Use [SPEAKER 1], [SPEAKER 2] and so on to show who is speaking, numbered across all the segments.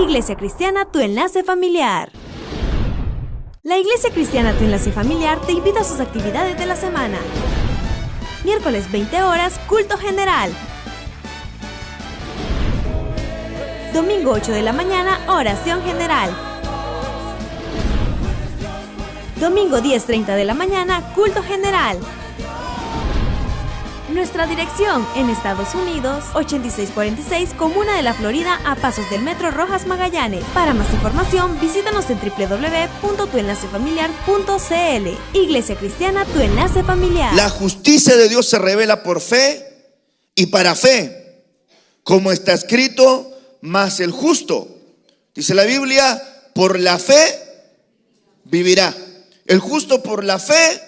[SPEAKER 1] Iglesia Cristiana, tu enlace familiar. La Iglesia Cristiana, tu enlace familiar, te invita a sus actividades de la semana. Miércoles 20 horas, culto general. Domingo 8 de la mañana, oración general. Domingo 10:30 de la mañana, culto general. Nuestra dirección en Estados Unidos, 8646, Comuna de la Florida, a pasos del Metro Rojas Magallanes. Para más información, visítanos en www.tuenlacefamiliar.cl. Iglesia Cristiana, tu enlace familiar.
[SPEAKER 2] La justicia de Dios se revela por fe y para fe, como está escrito, mas el justo, dice la Biblia, por la fe vivirá. El justo por la fe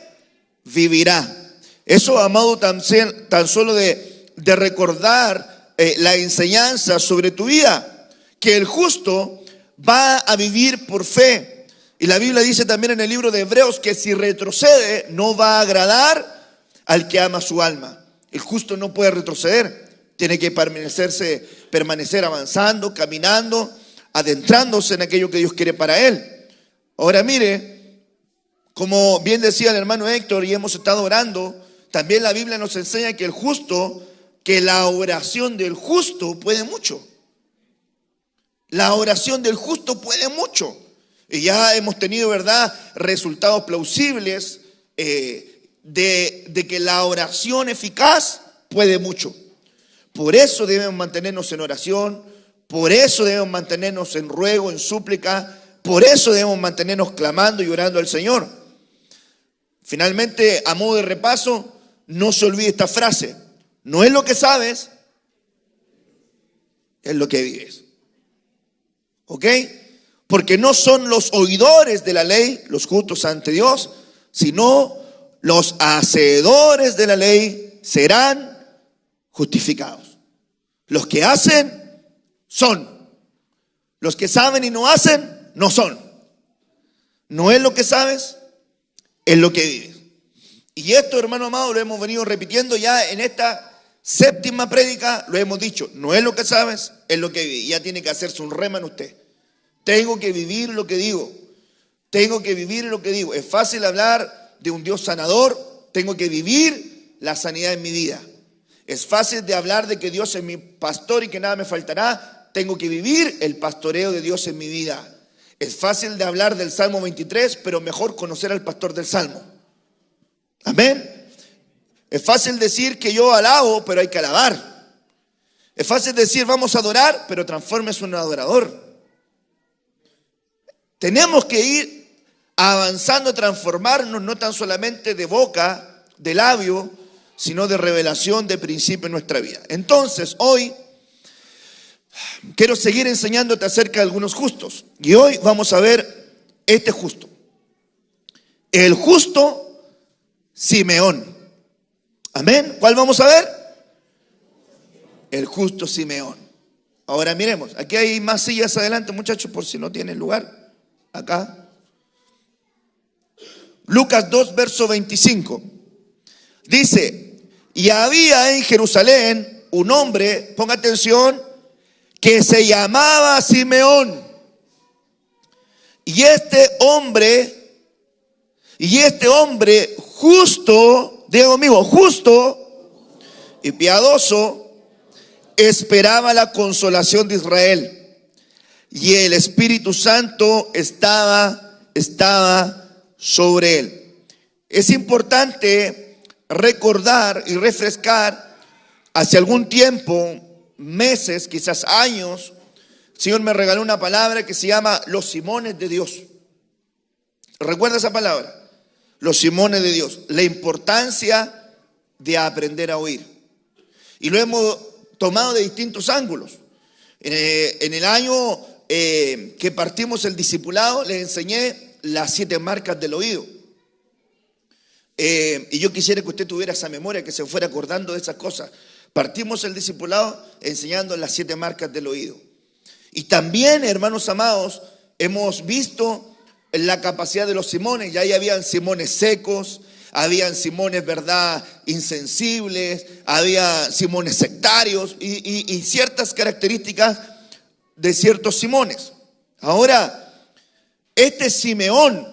[SPEAKER 2] vivirá. Eso, amado, tan solo de recordar la enseñanza sobre tu vida, que el justo va a vivir por fe. Y la Biblia dice también en el libro de Hebreos que si retrocede no va a agradar al que ama su alma. El justo no puede retroceder, tiene que permanecer avanzando, caminando, adentrándose en aquello que Dios quiere para él. Ahora mire, como bien decía el hermano Héctor y hemos estado orando, también la Biblia nos enseña que que la oración del justo puede mucho. La oración del justo puede mucho. Y ya hemos tenido, ¿verdad?, resultados plausibles de que la oración eficaz puede mucho. Por eso debemos mantenernos en oración, por eso debemos mantenernos en ruego, en súplica, por eso debemos mantenernos clamando y orando al Señor. Finalmente, a modo de repaso, no se olvide esta frase: no es lo que sabes, es lo que vives. ¿Ok? Porque no son los oidores de la ley los justos ante Dios, sino los hacedores de la ley serán justificados. Los que hacen son. Los que saben y no hacen, no son. No es lo que sabes, es lo que vives. Y esto, hermano amado, lo hemos venido repitiendo ya en esta séptima prédica, lo hemos dicho: no es lo que sabes, es lo que vives. Ya tiene que hacerse un rema en usted. Tengo que vivir lo que digo. Tengo que vivir lo que digo. Es fácil hablar de un Dios sanador, tengo que vivir la sanidad en mi vida. Es fácil de hablar de que Dios es mi pastor y que nada me faltará, tengo que vivir el pastoreo de Dios en mi vida. Es fácil de hablar del Salmo 23, pero mejor conocer al pastor del Salmo. Amén. Es fácil decir que yo alabo, pero hay que alabar. Es fácil decir vamos a adorar, pero transfórmese en un adorador. Tenemos que ir avanzando, transformarnos, no tan solamente de boca, de labio, sino de revelación, de principio en nuestra vida. Entonces, hoy quiero seguir enseñándote acerca de algunos justos. Y hoy vamos a ver este justo. El justo Simeón. Amén. ¿Cuál vamos a ver? El justo Simeón. Ahora miremos. Aquí hay más sillas adelante, muchachos, por si no tienen lugar. Acá. Lucas 2, verso 25. Dice: y había en Jerusalén un hombre, ponga atención, que se llamaba Simeón. Y este hombre justo, digo amigo, justo y piadoso, esperaba la consolación de Israel. Y el Espíritu Santo estaba sobre él. Es importante recordar y refrescar, hace algún tiempo, meses, quizás años, el Señor me regaló una palabra que se llama los Simones de Dios. ¿Recuerda esa palabra? Los Simones de Dios. La importancia de aprender a oír. Y lo hemos tomado de distintos ángulos. En el año que partimos el discipulado, les enseñé las 7 marcas del oído. Y yo quisiera que usted tuviera esa memoria, que se fuera acordando de esas cosas. Partimos el discipulado enseñando las 7 marcas del oído. Y también, hermanos amados, hemos visto la capacidad de los simones. Ya ahí habían simones secos, habían simones, ¿verdad?, insensibles, había simones sectarios y ciertas características de ciertos Simones. Ahora, este Simeón,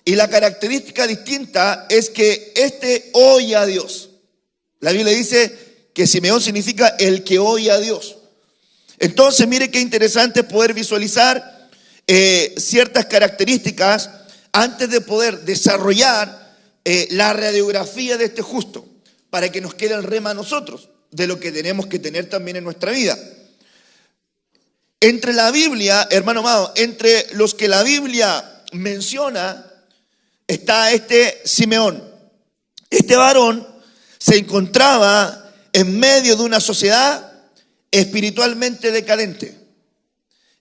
[SPEAKER 2] y la característica distinta es que este oye a Dios. La Biblia dice que Simeón significa el que oye a Dios. Entonces, mire qué interesante poder visualizar ciertas características antes de poder desarrollar la radiografía de este justo, para que nos quede el rema a nosotros de lo que tenemos que tener también en nuestra vida. Entre la Biblia, hermano amado, entre los que la Biblia menciona, está este Simeón. Este varón se encontraba en medio de una sociedad espiritualmente decadente.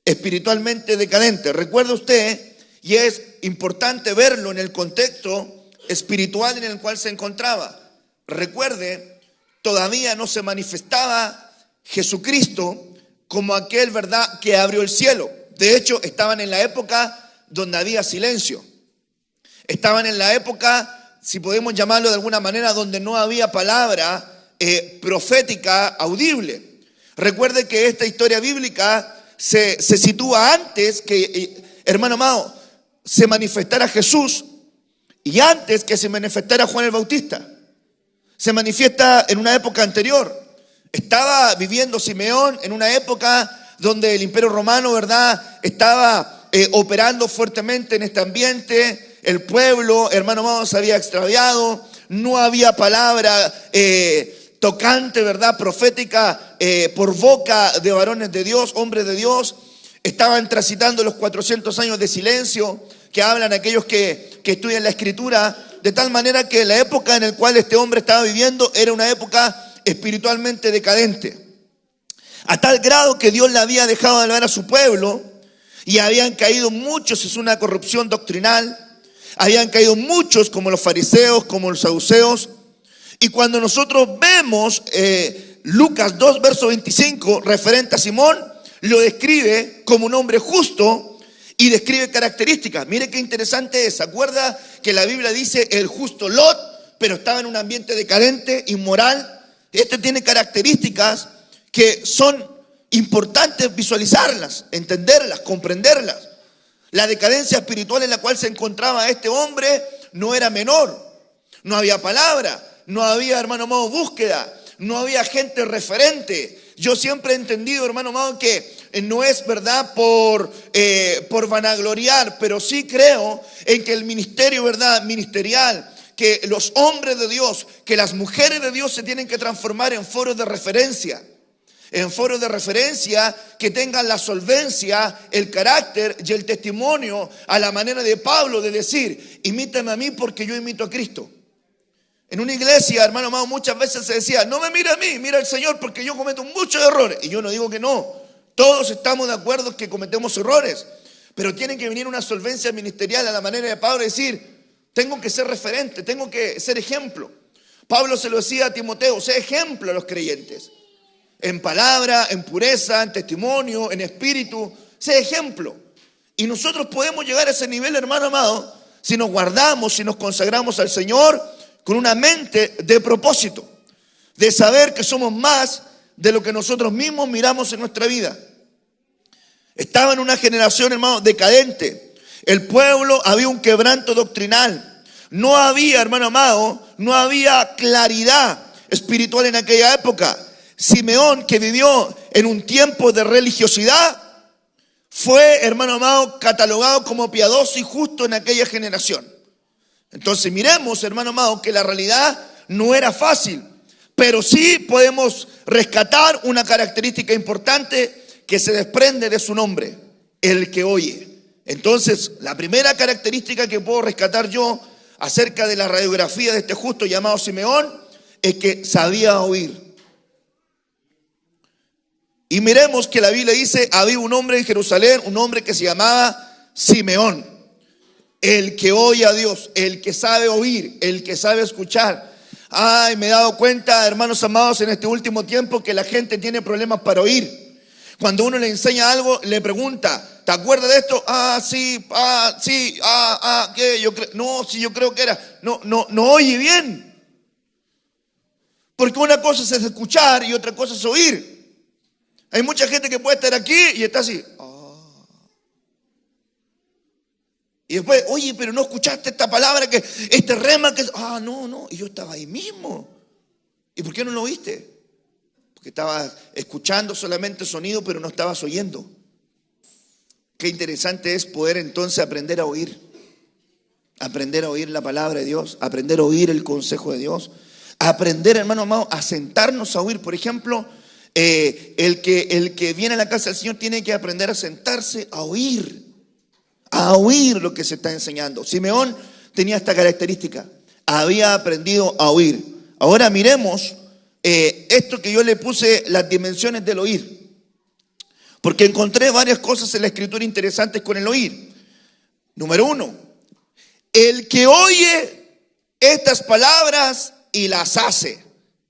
[SPEAKER 2] Espiritualmente decadente. Recuerde usted, y es importante verlo en el contexto espiritual en el cual se encontraba. Recuerde, todavía no se manifestaba Jesucristo como aquel, ¿verdad?, que abrió el cielo. De hecho, estaban en la época donde había silencio. Estaban en la época, si podemos llamarlo de alguna manera, donde no había palabra profética audible. Recuerde que esta historia bíblica se sitúa antes que, hermano amado, se manifestara Jesús y antes que se manifestara Juan el Bautista. Se manifiesta en una época anterior. Estaba viviendo Simeón en una época donde el Imperio Romano, ¿verdad?, estaba operando fuertemente en este ambiente. El pueblo, hermano amado, se había extraviado. No había palabra tocante, ¿verdad?, profética por boca de varones de Dios, hombres de Dios. Estaban transitando los 400 años de silencio que hablan aquellos que estudian la Escritura, de tal manera que la época en la cual este hombre estaba viviendo era una época espiritualmente decadente. A tal grado que Dios le había dejado de hablar a su pueblo y habían caído muchos, es una corrupción doctrinal, habían caído muchos como los fariseos, como los saduceos. Y cuando nosotros vemos Lucas 2, verso 25, referente a Simón, lo describe como un hombre justo y describe características. Mire qué interesante es. ¿Se acuerda que la Biblia dice el justo Lot, pero estaba en un ambiente decadente, inmoral? Este tiene características que son importantes visualizarlas, entenderlas, comprenderlas. La decadencia espiritual en la cual se encontraba este hombre no era menor. No había palabra, no había, hermano amado, búsqueda, no había gente referente. Yo siempre he entendido, hermano amado, que no es verdad por vanagloriar, pero sí creo en que el ministerio, verdad, ministerial, que los hombres de Dios, que las mujeres de Dios se tienen que transformar en foros de referencia. En foros de referencia que tengan la solvencia, el carácter y el testimonio a la manera de Pablo de decir, imítame a mí porque yo imito a Cristo. En una iglesia, hermano amado, muchas veces se decía, no me mira a mí, mira al Señor porque yo cometo muchos errores. Y yo no digo que no, todos estamos de acuerdo que cometemos errores, pero tiene que venir una solvencia ministerial a la manera de Pablo y decir, tengo que ser referente, tengo que ser ejemplo. Pablo se lo decía a Timoteo, sé ejemplo a los creyentes. En palabra, en pureza, en testimonio, en espíritu, sé ejemplo. Y nosotros podemos llegar a ese nivel, hermano amado, si nos guardamos, si nos consagramos al Señor con una mente de propósito, de saber que somos más de lo que nosotros mismos miramos en nuestra vida. Estaba en una generación, hermano, decadente. El pueblo, había un quebranto doctrinal. No había, hermano amado, no había claridad espiritual en aquella época. Simeón, que vivió en un tiempo de religiosidad, fue, hermano amado, catalogado como piadoso y justo en aquella generación. Entonces miremos, hermano amado, que la realidad no era fácil, pero sí podemos rescatar una característica importante que se desprende de su nombre, el que oye. Entonces, la primera característica que puedo rescatar yo acerca de la radiografía de este justo llamado Simeón es que sabía oír. Y miremos que la Biblia dice, había un hombre en Jerusalén, un hombre que se llamaba Simeón, el que oye a Dios, el que sabe oír, el que sabe escuchar. Ay, me he dado cuenta, hermanos amados, en este último tiempo que la gente tiene problemas para oír. Cuando uno le enseña algo, le pregunta, ¿te acuerdas de esto? Sí, ¿qué? Yo creo, no, sí, yo creo que era. No oye bien. Porque una cosa es escuchar y otra cosa es oír. Hay mucha gente que puede estar aquí y está así. Y después, oye, pero no escuchaste esta palabra, que este rema que... no, y yo estaba ahí mismo. ¿Y por qué no lo oíste? Porque estabas escuchando solamente sonido, pero no estabas oyendo. Qué interesante es poder entonces aprender a oír. Aprender a oír la palabra de Dios, aprender a oír el consejo de Dios, aprender, hermano amado, a sentarnos a oír. Por ejemplo, el que viene a la casa del Señor tiene que aprender a sentarse a oír lo que se está enseñando. Simeón tenía esta característica, había aprendido a oír. Ahora miremos esto que yo le puse, las dimensiones del oír, porque encontré varias cosas en la Escritura interesantes con el oír. Número 1, el que oye estas palabras y las hace.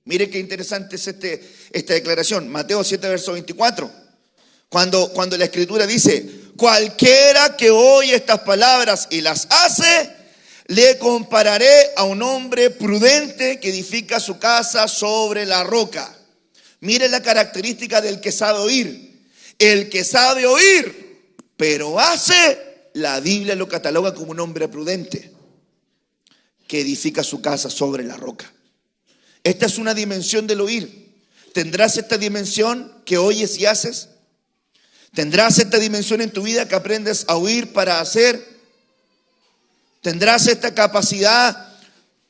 [SPEAKER 2] Mire qué interesante es esta declaración. Mateo 7, verso 24. Cuando la Escritura dice: cualquiera que oye estas palabras y las hace, le compararé a un hombre prudente que edifica su casa sobre la roca. Mire la característica del que sabe oír. El que sabe oír, pero hace, la Biblia lo cataloga como un hombre prudente que edifica su casa sobre la roca. Esta es una dimensión del oír. ¿Tendrás esta dimensión que oyes y haces? ¿Tendrás esta dimensión en tu vida que aprendes a oír para hacer? ¿Tendrás esta capacidad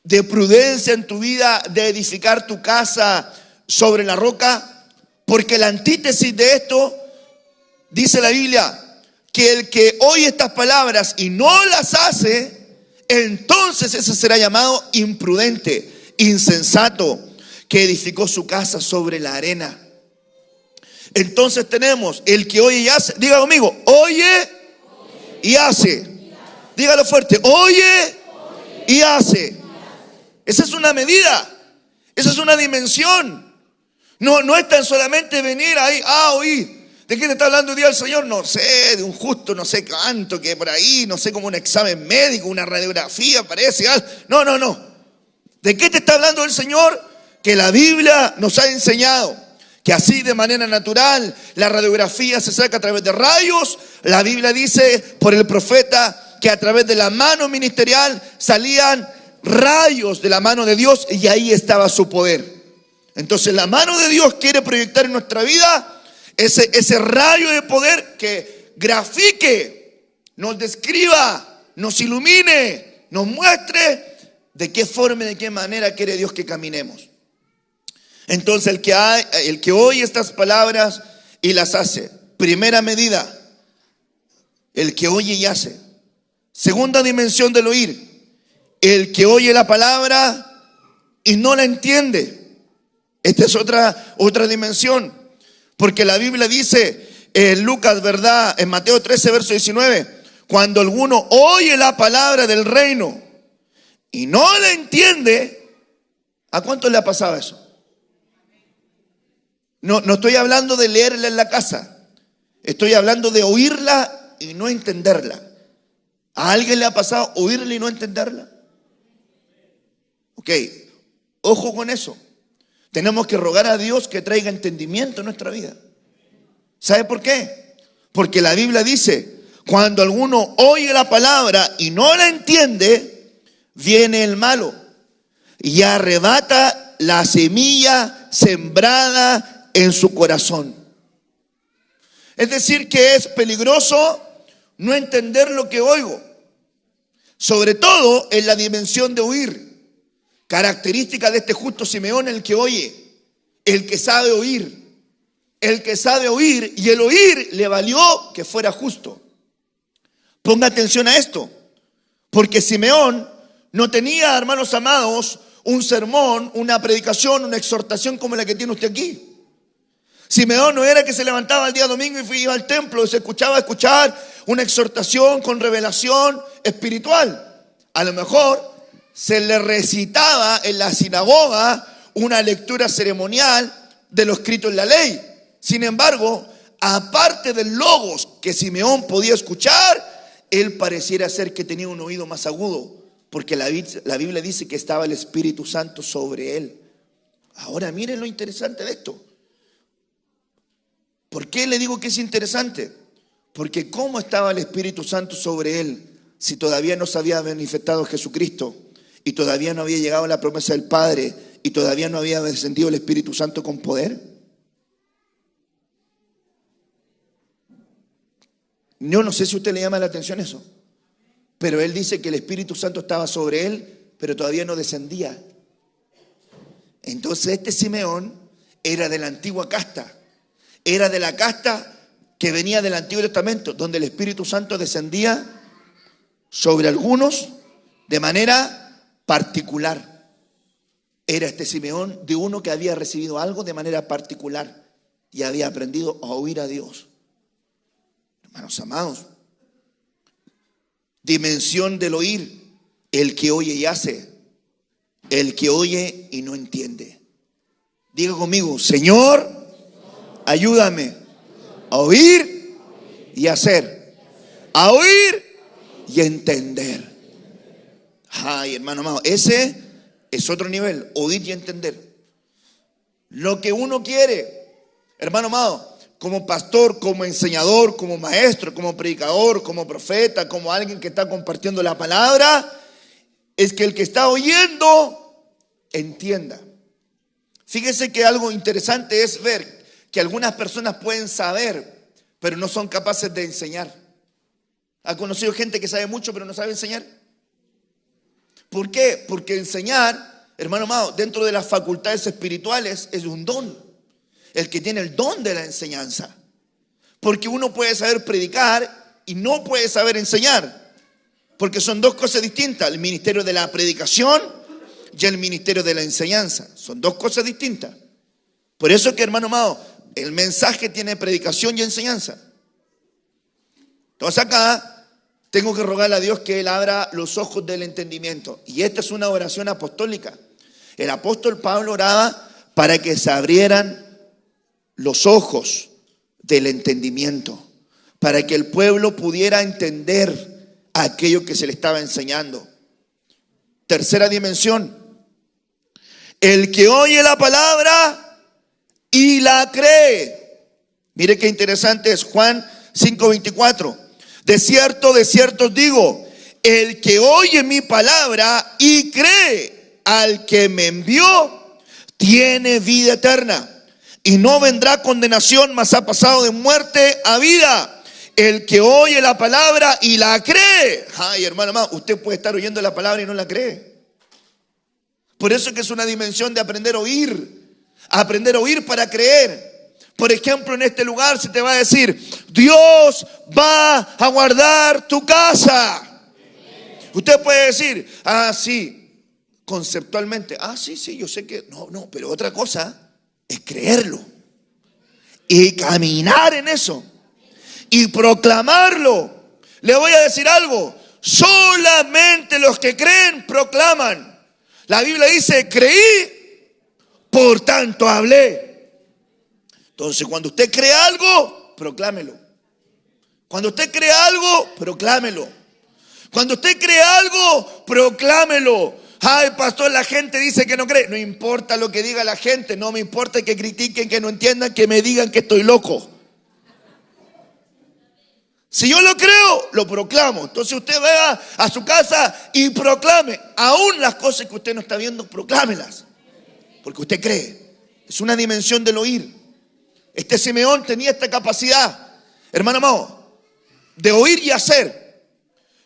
[SPEAKER 2] de prudencia en tu vida de edificar tu casa sobre la roca? Porque la antítesis de esto, dice la Biblia, que el que oye estas palabras y no las hace, entonces ese será llamado imprudente, insensato, que edificó su casa sobre la arena. Entonces tenemos el que oye y hace. Diga conmigo: oye y hace. Dígalo fuerte: oye y hace. Esa es una medida, esa es una dimensión. No es tan solamente venir ahí a oír. ¿De qué te está hablando hoy día el Señor? No sé, de un justo, no sé cuánto, que por ahí, no sé, como un examen médico, una radiografía, parece algo. No. ¿De qué te está hablando el Señor? Que la Biblia nos ha enseñado que así de manera natural la radiografía se saca a través de rayos. La Biblia dice por el profeta que a través de la mano ministerial salían rayos de la mano de Dios y ahí estaba su poder. Entonces la mano de Dios quiere proyectar en nuestra vida ese rayo de poder que grafique, nos describa, nos ilumine, nos muestre de qué forma y de qué manera quiere Dios que caminemos. Entonces el que oye estas palabras y las hace. Primera medida, el que oye y hace. Segunda dimensión del oír, el que oye la palabra y no la entiende. Esta es otra dimensión. Porque la Biblia dice en Lucas, ¿verdad? En Mateo 13, verso 19, cuando alguno oye la palabra del reino y no la entiende, ¿a cuánto le ha pasado eso? No estoy hablando de leerla en la casa, estoy hablando de oírla y no entenderla. ¿A alguien le ha pasado oírla y no entenderla? Ok, ojo con eso. Tenemos que rogar a Dios que traiga entendimiento en nuestra vida. ¿Sabe por qué? Porque la Biblia dice, cuando alguno oye la palabra y no la entiende, viene el malo y arrebata la semilla sembrada en su corazón. Es decir, que es peligroso no entender lo que oigo, sobre todo en la dimensión de oír. Característica de este justo Simeón: el que oye, el que sabe oír, el que sabe oír, y el oír le valió que fuera justo. Ponga atención a esto, porque Simeón no tenía, hermanos amados, un sermón, una predicación, una exhortación como la que tiene usted aquí. Simeón no era que se levantaba el día domingo y iba al templo y se escuchaba escuchar una exhortación con revelación espiritual. A lo mejor se le recitaba en la sinagoga una lectura ceremonial de lo escrito en la ley. Sin embargo, aparte del logos que Simeón podía escuchar, él pareciera ser que tenía un oído más agudo, porque la Biblia dice que estaba el Espíritu Santo sobre él. Ahora miren lo interesante de esto. ¿Por qué le digo que es interesante? Porque ¿cómo estaba el Espíritu Santo sobre él si todavía no se había manifestado Jesucristo y todavía no había llegado la promesa del Padre y todavía no había descendido el Espíritu Santo con poder? Yo no sé si a usted le llama la atención eso, pero él dice que el Espíritu Santo estaba sobre él, pero todavía no descendía. Entonces este Simeón era de la antigua casta, era de la casta que venía del Antiguo Testamento, donde el Espíritu Santo descendía sobre algunos de manera particular. Era este Simeón de uno que había recibido algo de manera particular y había aprendido a oír a Dios. Hermanos amados, dimensión del oír, el que oye y hace, el que oye y no entiende. Diga conmigo: Señor, ayúdame a oír y hacer, a oír y entender. Ay, hermano amado, ese es otro nivel, oír y entender. Lo que uno quiere, hermano amado, como pastor, como enseñador, como maestro, como predicador, como profeta, como alguien que está compartiendo la palabra, es que el que está oyendo entienda. Fíjese que algo interesante es ver que algunas personas pueden saber, pero no son capaces de enseñar. ¿Ha conocido gente que sabe mucho pero no sabe enseñar? ¿Por qué? Porque enseñar, hermano amado, dentro de las facultades espirituales es un don. El que tiene el don de la enseñanza. Porque uno puede saber predicar y no puede saber enseñar. Porque son dos cosas distintas. El ministerio de la predicación y el ministerio de la enseñanza. Son dos cosas distintas. Por eso que, hermano amado, el mensaje tiene predicación y enseñanza. Entonces acá tengo que rogarle a Dios que Él abra los ojos del entendimiento. Y esta es una oración apostólica. El apóstol Pablo oraba para que se abrieran los ojos del entendimiento, para que el pueblo pudiera entender aquello que se le estaba enseñando. Tercera dimensión: el que oye la palabra y la cree. Mire qué interesante es Juan 5:24. De cierto os digo, el que oye mi palabra y cree al que me envió, tiene vida eterna. Y no vendrá condenación, mas ha pasado de muerte a vida. El que oye la palabra y la cree. Ay, hermano, usted puede estar oyendo la palabra y no la cree. Por eso es que es una dimensión de aprender a oír. Aprender a oír para creer. Por ejemplo, en este lugar se te va a decir: Dios va a guardar tu casa. Usted puede decir: sí, conceptualmente. Sí, yo sé que... No, pero otra cosa es creerlo y caminar en eso y proclamarlo. Le voy a decir algo: solamente los que creen proclaman. La Biblia dice: creí, por tanto hablé. Entonces, cuando usted cree algo, proclámelo. Cuando usted cree algo, proclámelo. Cuando usted cree algo, proclámelo. Ay, pastor, la gente dice que no cree. No importa lo que diga la gente. No me importa que critiquen, que no entiendan, que me digan que estoy loco. Si yo lo creo, lo proclamo. Entonces usted vaya a su casa y proclame. Aún las cosas que usted no está viendo, proclámelas. Porque usted cree. Es una dimensión del oír. Este Simeón tenía esta capacidad, hermano amado, de oír y hacer,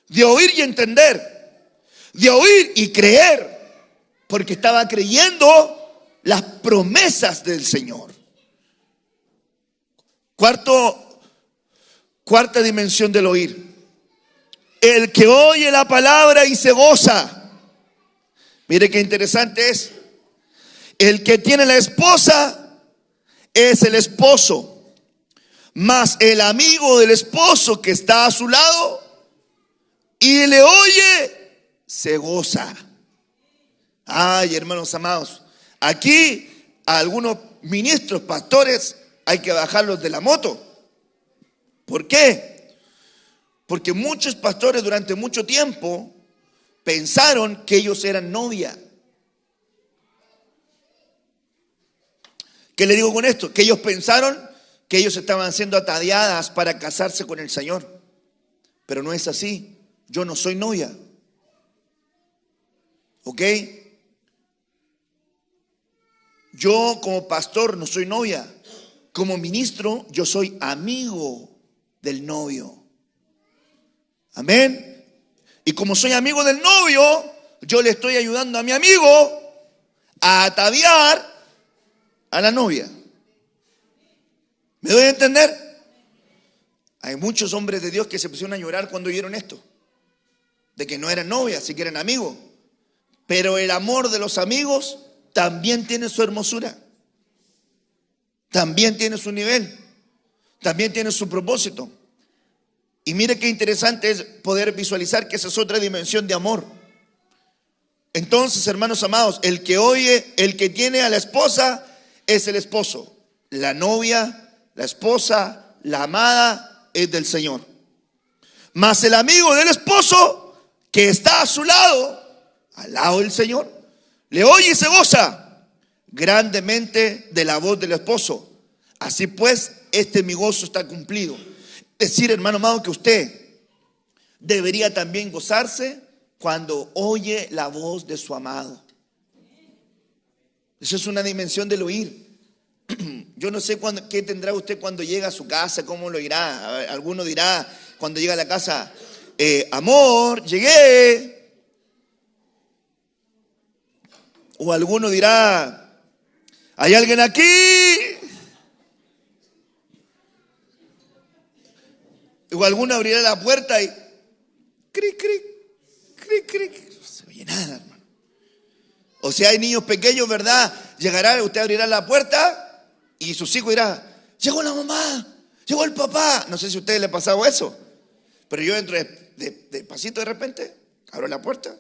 [SPEAKER 2] de oír y entender, de oír y creer, porque estaba creyendo las promesas del Señor. Cuarta dimensión del oír: el que oye la palabra y se goza. Mire qué interesante es. El que tiene la esposa es el esposo, mas el amigo del esposo que está a su lado y le oye, se goza. Ay, hermanos amados, aquí a algunos ministros, pastores, hay que bajarlos de la moto. ¿Por qué? Porque muchos pastores durante mucho tiempo pensaron que ellos eran novia. ¿Qué le digo con esto? Que ellos pensaron que ellos estaban siendo ataviadas para casarse con el Señor. Pero no es así. Yo no soy novia. ¿Ok? Yo como pastor no soy novia. Como ministro yo soy amigo del novio. Amén. Y como soy amigo del novio, yo le estoy ayudando a mi amigo a ataviar a la novia. ¿Me doy a entender? Hay muchos hombres de Dios que se pusieron a llorar cuando oyeron esto, de que no eran novias, sí que eran amigos. Pero el amor de los amigos también tiene su hermosura, también tiene su nivel, también tiene su propósito. Y mire qué interesante es poder visualizar que esa es otra dimensión de amor. Entonces, hermanos amados, el que oye, el que tiene a la esposa es el esposo. La novia, la esposa, la amada es del Señor. Mas el amigo del esposo que está a su lado, al lado del Señor, le oye y se goza grandemente de la voz del esposo. Así pues, mi gozo está cumplido. Es decir, hermano amado, que usted debería también gozarse cuando oye la voz de su amado. Eso es una dimensión del oír. Yo no sé qué tendrá usted cuando llega a su casa, cómo lo irá. Alguno dirá cuando llega a la casa, amor, llegué. O alguno dirá, ¿hay alguien aquí? O alguno abrirá la puerta y cric, cric, cric, cric. No se oye nada, hermano. O sea, hay niños pequeños, ¿verdad? Llegará, usted abrirá la puerta y sus hijos dirán, llegó la mamá, llegó el papá. No sé si a ustedes les ha pasado eso, pero yo entro de pasito de repente, abro la puerta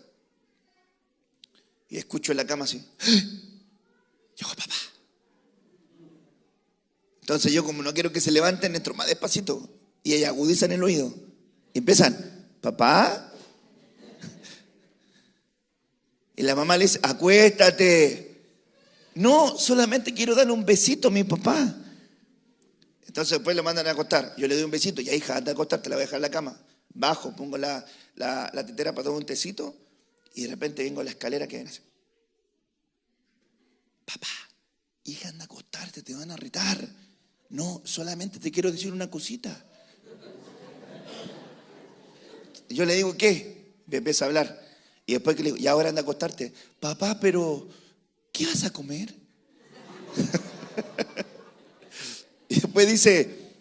[SPEAKER 2] y escucho en la cama así, llegó papá. Entonces yo, como no quiero que se levanten, entro más despacito y ellas agudizan el oído y empiezan, papá. Y la mamá le dice, acuéstate. No, solamente quiero darle un besito a mi papá. Entonces después le mandan a acostar. Yo le doy un besito, ya hija, anda a acostarte, la voy a dejar en la cama. Bajo, pongo la tetera para tomar un tecito y de repente vengo a la escalera que viene así. Papá, hija, anda a acostarte, te van a irritar. No, solamente te quiero decir una cosita. Yo le digo, ¿qué? Me empieza a hablar. Y después que le digo, y ahora anda a acostarte. Papá, pero ¿qué vas a comer? Y después dice,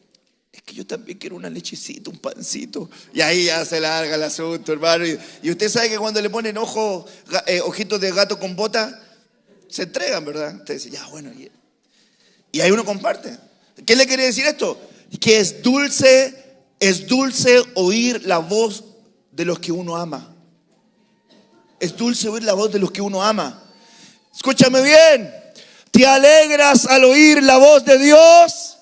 [SPEAKER 2] es que yo también quiero una lechecita, un pancito. Y ahí ya se larga el asunto, hermano. Y usted sabe que cuando le ponen ojitos de gato con bota, se entregan, ¿verdad? Usted dice, ya, bueno. Y ahí uno comparte. ¿Qué le quiere decir esto? Que es dulce oír la voz de los que uno ama. Es dulce oír la voz de los que uno ama. Escúchame bien. ¿Te alegras al oír la voz de Dios?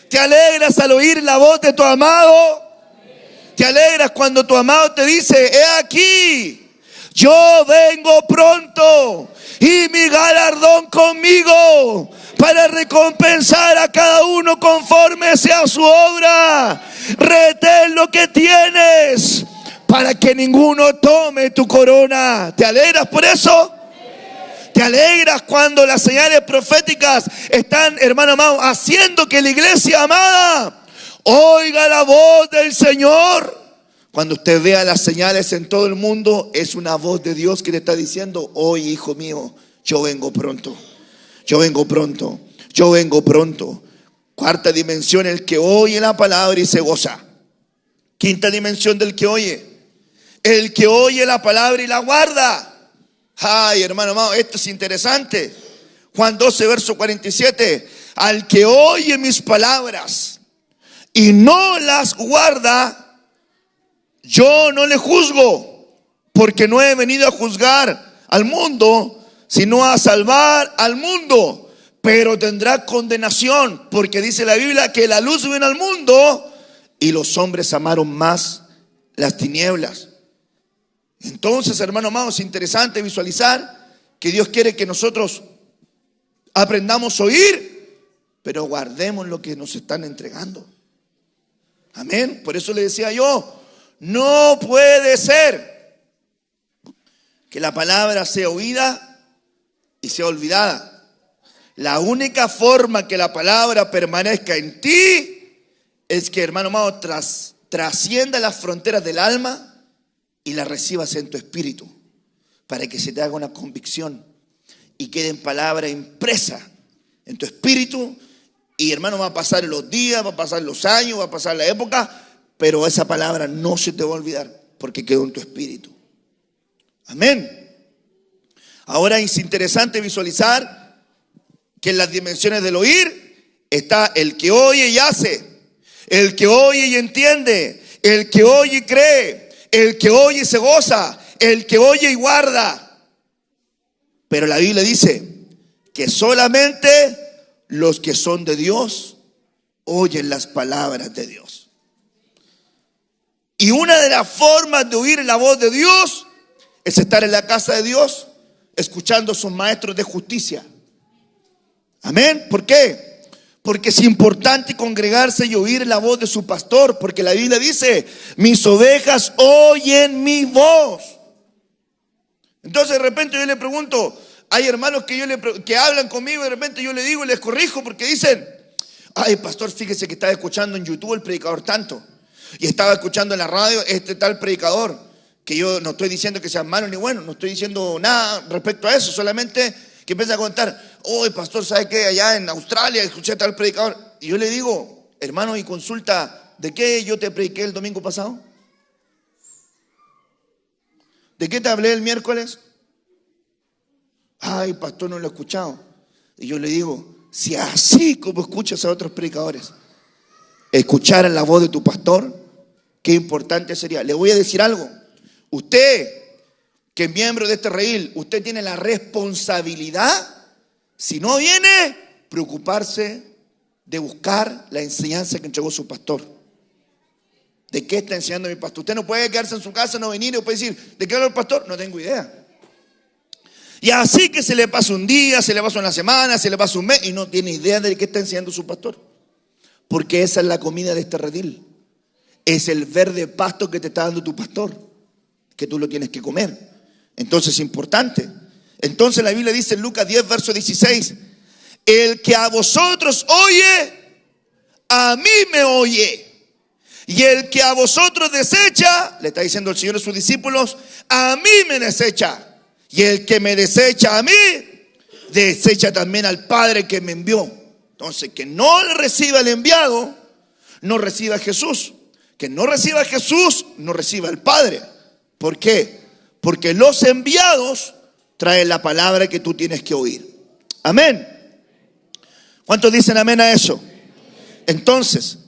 [SPEAKER 2] ¿Te alegras al oír la voz de tu amado? ¿Te alegras cuando tu amado te dice, he aquí, yo vengo pronto y mi galardón conmigo para recompensar a cada uno conforme sea su obra? Retén lo que tienes para que ninguno tome tu corona. ¿Te alegras por eso? ¿Te alegras cuando las señales proféticas están, hermano amado, haciendo que la iglesia amada oiga la voz del Señor? Cuando usted vea las señales en todo el mundo, es una voz de Dios que le está diciendo, hoy, hijo mío, yo vengo pronto. Yo vengo pronto. Yo vengo pronto. Cuarta dimensión, el que oye la palabra y se goza. Quinta dimensión del que oye. El que oye la palabra y la guarda. Ay, hermano amado, esto es interesante. Juan 12, verso 47. Al que oye mis palabras y no las guarda, yo no le juzgo, porque no he venido a juzgar al mundo, sino a salvar al mundo. Pero tendrá condenación, porque dice la Biblia que la luz vino al mundo y los hombres amaron más las tinieblas. Entonces, hermano amado, es interesante visualizar que Dios quiere que nosotros aprendamos a oír pero guardemos lo que nos están entregando. Amén. Por eso le decía yo, no puede ser que la palabra sea oída y sea olvidada. La única forma que la palabra permanezca en ti es que, hermano amado, trascienda las fronteras del alma y la recibas en tu espíritu, para que se te haga una convicción y quede en palabra impresa en tu espíritu. Y, hermano, va a pasar los días, va a pasar los años, va a pasar la época, pero esa palabra no se te va a olvidar porque quedó en tu espíritu. Amén. Ahora es interesante visualizar que en las dimensiones del oír está el que oye y hace, el que oye y entiende, el que oye y cree, el que oye y se goza, el que oye y guarda. Pero la Biblia dice que solamente los que son de Dios oyen las palabras de Dios. Y una de las formas de oír la voz de Dios es estar en la casa de Dios, escuchando a sus maestros de justicia. Amén. ¿Por qué? Porque es importante congregarse y oír la voz de su pastor, porque la Biblia dice: mis ovejas oyen mi voz. Entonces de repente yo le pregunto, hay hermanos que hablan conmigo y de repente yo le digo y les corrijo porque dicen: ay, pastor, fíjese que estaba escuchando en YouTube el predicador tanto, y estaba escuchando en la radio este tal predicador, que yo no estoy diciendo que sea malo ni bueno, no estoy diciendo nada respecto a eso, solamente que empieza a contar: oye, pastor, ¿sabe qué? Allá en Australia escuché a tal predicador. Y yo le digo: hermano, y consulta, ¿de qué yo te prediqué el domingo pasado? ¿De qué te hablé el miércoles? Ay, pastor, no lo he escuchado. Y yo le digo: si así como escuchas a otros predicadores escucharan la voz de tu pastor, qué importante sería. Le voy a decir algo: usted, que es miembro de este redil, usted tiene la responsabilidad, si no viene, preocuparse de buscar la enseñanza que entregó su pastor. ¿De qué está enseñando mi pastor? Usted no puede quedarse en su casa, no venir y puede decir: ¿de qué habla el pastor? No tengo idea. Y así que se le pasa un día, se le pasa una semana, se le pasa un mes y no tiene idea de qué está enseñando su pastor. Porque esa es la comida de este redil. Es el verde pasto que te está dando tu pastor, que tú lo tienes que comer. Entonces es importante. Entonces la Biblia dice en Lucas 10, verso 16: el que a vosotros oye, a mí me oye. Y el que a vosotros desecha, le está diciendo el Señor a sus discípulos, a mí me desecha. Y el que me desecha a mí, desecha también al Padre que me envió. Entonces, que no le reciba el enviado, no reciba a Jesús. Que no reciba a Jesús, no reciba al Padre. ¿Por qué? Porque los enviados traen la palabra que tú tienes que oír. Amén. ¿Cuántos dicen amén a eso? Entonces,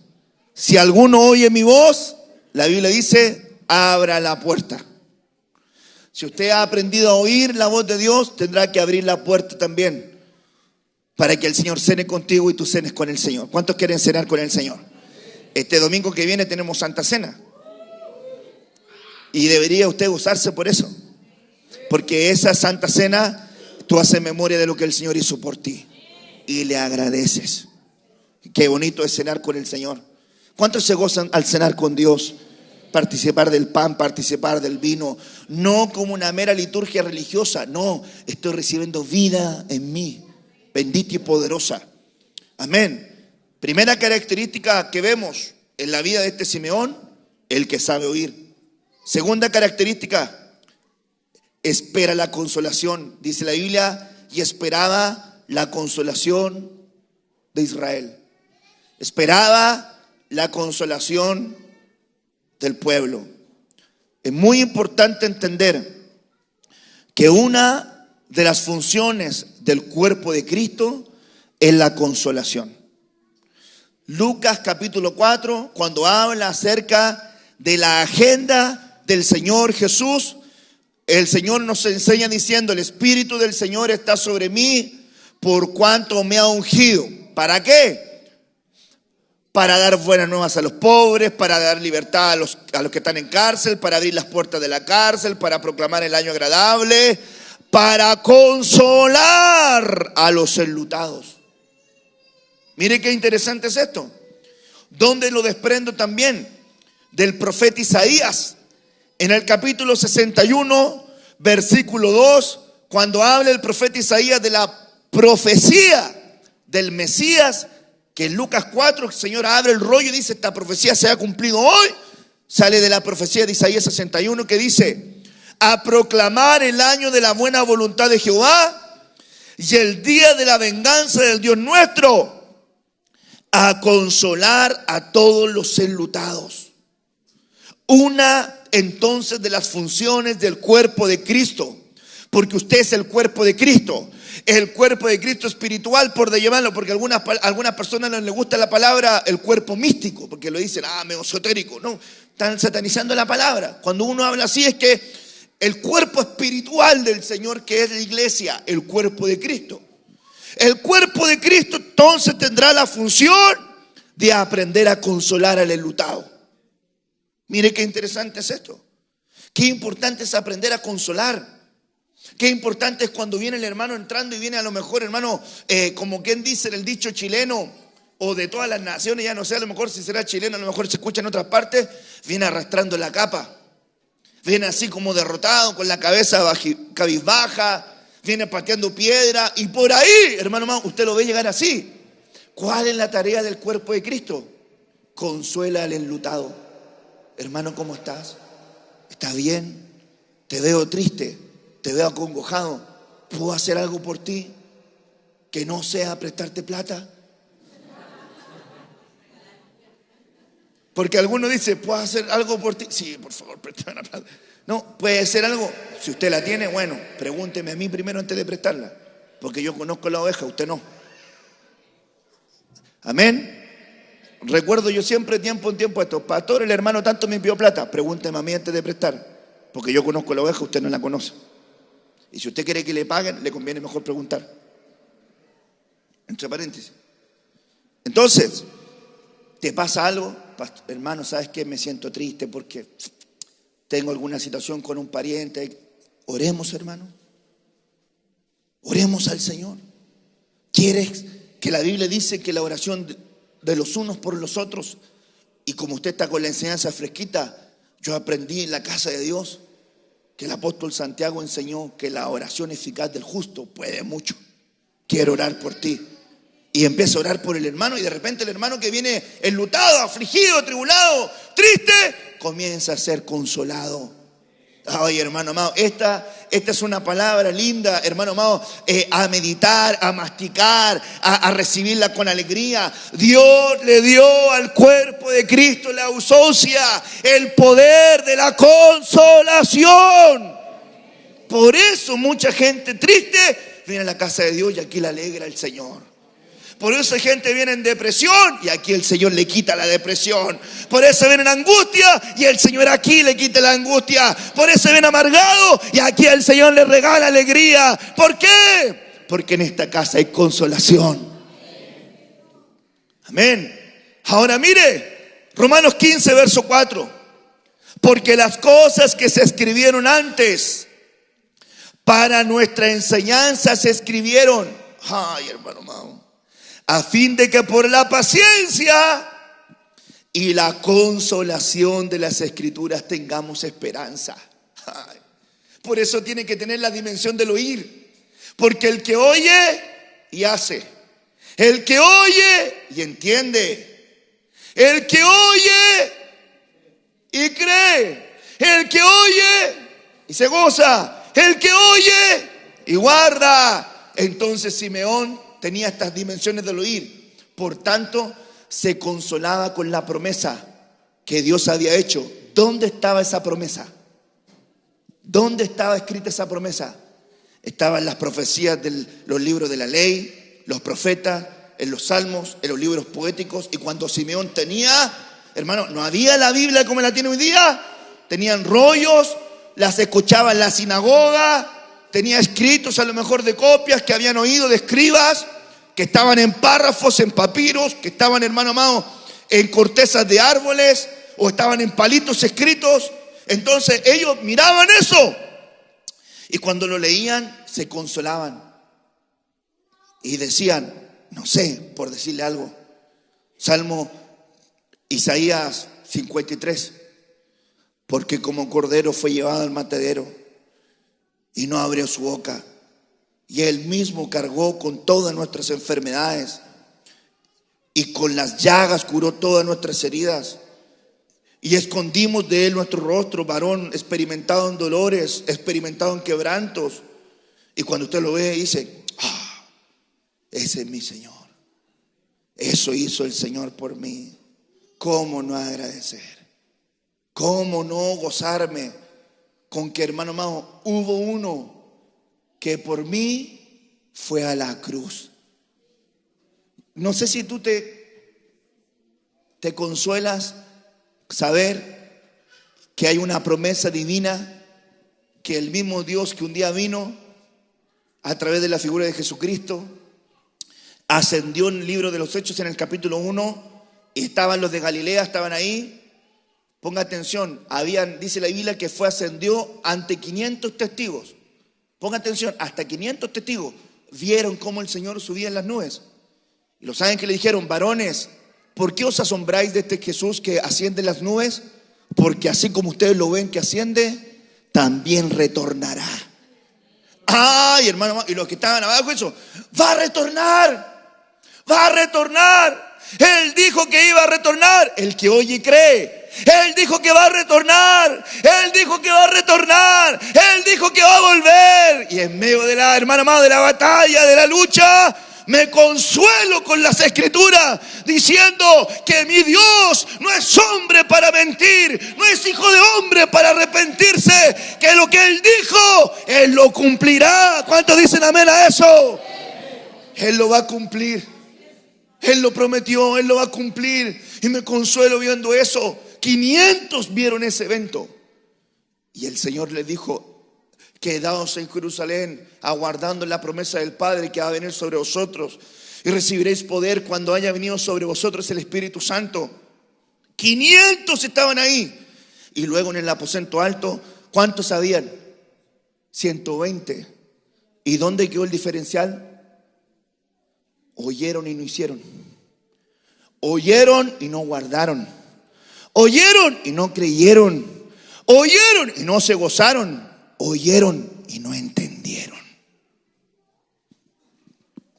[SPEAKER 2] si alguno oye mi voz, la Biblia dice: abra la puerta. Si usted ha aprendido a oír la voz de Dios, tendrá que abrir la puerta también, para que el Señor cene contigo y tú cenes con el Señor. ¿Cuántos quieren cenar con el Señor? Este domingo que viene tenemos Santa Cena. Y debería usted gozarse por eso. Porque esa Santa Cena, tú haces memoria de lo que el Señor hizo por ti. Y le agradeces. Qué bonito es cenar con el Señor. ¿Cuántos se gozan al cenar con Dios? Participar del pan, participar del vino. No como una mera liturgia religiosa. No, estoy recibiendo vida en mí. Bendita y poderosa. Amén. Primera característica que vemos en la vida de este Simeón: el que sabe oír. Segunda característica: espera la consolación. Dice la Biblia: y esperaba la consolación de Israel. Esperaba la consolación del pueblo. Es muy importante entender que una de las funciones del cuerpo de Cristo es la consolación. Lucas capítulo 4, cuando habla acerca de la agenda del Señor Jesús, el Señor nos enseña diciendo: el Espíritu del Señor está sobre mí, por cuanto me ha ungido. ¿Para qué? Para dar buenas nuevas a los pobres, para dar libertad a los que están en cárcel, para abrir las puertas de la cárcel, para proclamar el año agradable, para consolar a los enlutados. Mire qué interesante es esto. ¿Dónde lo desprendo también? Del profeta Isaías. En el capítulo 61, versículo 2, cuando habla el profeta Isaías de la profecía del Mesías, que en Lucas 4 el Señor abre el rollo y dice: esta profecía se ha cumplido hoy. Sale de la profecía de Isaías 61 que dice: a proclamar el año de la buena voluntad de Jehová y el día de la venganza del Dios nuestro, a consolar a todos los enlutados. Una entonces de las funciones del cuerpo de Cristo, porque usted es el cuerpo de Cristo, el cuerpo de Cristo espiritual, por de llevarlo, porque algunas personas no les gusta la palabra el cuerpo místico, porque lo dicen, medio esotérico, no, están satanizando la palabra. Cuando uno habla así es que el cuerpo espiritual del Señor, que es la iglesia, el cuerpo de Cristo. El cuerpo de Cristo entonces tendrá la función de aprender a consolar al enlutado. Mire qué interesante es esto. Qué importante es aprender a consolar. Qué importante es cuando viene el hermano entrando y viene a lo mejor, hermano, como quien dice en el dicho chileno o de todas las naciones, ya no sé, a lo mejor si será chileno, a lo mejor se escucha en otras partes, viene arrastrando la capa. Viene así como derrotado, con la cabeza cabizbaja, viene pateando piedra y por ahí, hermano, usted lo ve llegar así. ¿Cuál es la tarea del cuerpo de Cristo? Consuela al enlutado. Hermano, ¿cómo estás? ¿Estás bien? Te veo triste, te veo acongojado. ¿Puedo hacer algo por ti? Que no sea prestarte plata. Porque alguno dice, ¿puedo hacer algo por ti? Sí, por favor, préstame la plata. No, puede ser algo. Si usted la tiene, bueno, pregúnteme a mí primero antes de prestarla. Porque yo conozco la oveja, usted no. Amén. Recuerdo yo siempre, tiempo en tiempo, esto: pastor, el hermano tanto me envió plata. Pregúnteme a mí antes de prestar. Porque yo conozco la oveja, usted no la conoce. Y si usted quiere que le paguen, le conviene mejor preguntar. Entre paréntesis. Entonces, ¿te pasa algo? Hermano, ¿sabes qué? Me siento triste porque tengo alguna situación con un pariente. Oremos, hermano. Oremos al Señor. ¿Quieres que la Biblia dice que la oración de los unos por los otros? Y como usted está con la enseñanza fresquita, yo aprendí en la casa de Dios que el apóstol Santiago enseñó que la oración eficaz del justo puede mucho. Quiero orar por ti. Y empieza a orar por el hermano, y de repente el hermano que viene enlutado, afligido, tribulado, triste, comienza a ser consolado. Ay, hermano amado, esta es una palabra linda, hermano amado, a meditar, a masticar, a recibirla con alegría. Dios le dio al cuerpo de Cristo la ausocia, el poder de la consolación. Por eso mucha gente triste viene a la casa de Dios y aquí la alegra el Señor. Por eso hay gente viene en depresión y aquí el Señor le quita la depresión. Por eso viene en angustia y el Señor aquí le quita la angustia. Por eso viene amargado y aquí el Señor le regala alegría. ¿Por qué? Porque en esta casa hay consolación. Amén. Ahora mire, Romanos 15, verso 4. Porque las cosas que se escribieron antes para nuestra enseñanza se escribieron. Ay, hermano amado. A fin de que por la paciencia y la consolación de las Escrituras tengamos esperanza. Ay, por eso tiene que tener la dimensión del oír. Porque el que oye y hace. El que oye y entiende. El que oye y cree. El que oye y se goza. El que oye y guarda. Entonces Simeón tenía estas dimensiones del oír. Por tanto, se consolaba con la promesa que Dios había hecho. ¿Dónde estaba esa promesa? ¿Dónde estaba escrita esa promesa? Estaba en las profecías de los libros de la ley, los profetas, en los salmos, en los libros poéticos. Y cuando Simeón tenía, hermano, no había la Biblia como la tiene hoy día. Tenían rollos, las escuchaba en la sinagoga. Tenía escritos a lo mejor de copias que habían oído de escribas, que estaban en párrafos, en papiros, que estaban, hermano amado, en cortezas de árboles o estaban en palitos escritos. Entonces ellos miraban eso y cuando lo leían se consolaban y decían: No sé, por decirle algo. Salmo Isaías 53. Porque como cordero fue llevado al matadero y no abrió su boca. Y Él mismo cargó con todas nuestras enfermedades y con las llagas curó todas nuestras heridas. Y escondimos de Él nuestro rostro, varón experimentado en dolores, experimentado en quebrantos. Y cuando usted lo ve dice, ese es mi Señor. Eso hizo el Señor por mí. ¿Cómo no agradecer? ¿Cómo no gozarme con que, hermano amado, hubo uno que por mí fue a la cruz? No sé si tú te consuelas saber que hay una promesa divina, que el mismo Dios que un día vino a través de la figura de Jesucristo, ascendió en el libro de los Hechos en el capítulo 1, y estaban los de Galilea, estaban ahí. Ponga atención, dice la Biblia que ascendió ante 500 testigos. Ponga atención, hasta 500 testigos vieron cómo el Señor subía en las nubes. Y los ángeles le dijeron, varones, ¿por qué os asombráis de este Jesús que asciende en las nubes? Porque así como ustedes lo ven que asciende, también retornará. Ay, hermano, y los que estaban abajo, eso, va a retornar, va a retornar. Él dijo que iba a retornar. El que oye y cree. Él dijo que va a retornar. Él dijo que va a retornar. Él dijo que va a volver. Y en medio de la, hermana amada, de la batalla, de la lucha, me consuelo con las Escrituras, diciendo que mi Dios no es hombre para mentir, no es hijo de hombre para arrepentirse, que lo que Él dijo, Él lo cumplirá. ¿Cuántos dicen amén a eso? Él lo va a cumplir. Él lo prometió, Él lo va a cumplir. Y me consuelo viendo eso. 500 vieron ese evento. Y el Señor les dijo, quedaos en Jerusalén, aguardando la promesa del Padre que va a venir sobre vosotros. Y recibiréis poder cuando haya venido sobre vosotros el Espíritu Santo. 500 estaban ahí. Y luego en el aposento alto, ¿cuántos habían? 120. ¿Y dónde quedó el diferencial? Oyeron y no hicieron. Oyeron y no guardaron. Oyeron y no creyeron. Oyeron y no se gozaron. Oyeron y no entendieron.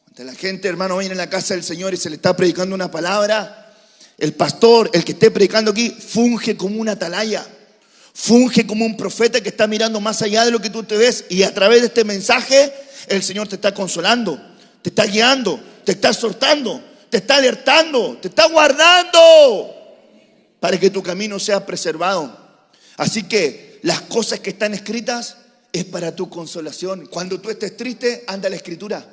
[SPEAKER 2] Cuando la gente, hermano, viene a la casa del Señor y se le está predicando una palabra, el pastor, el que esté predicando aquí, funge como una atalaya. Funge como un profeta que está mirando más allá de lo que tú te ves. Y a través de este mensaje, el Señor te está consolando, te está guiando, te está exhortando, te está alertando, te está guardando para que tu camino sea preservado. Así que las cosas que están escritas es para tu consolación. Cuando tú estés triste, anda a la Escritura,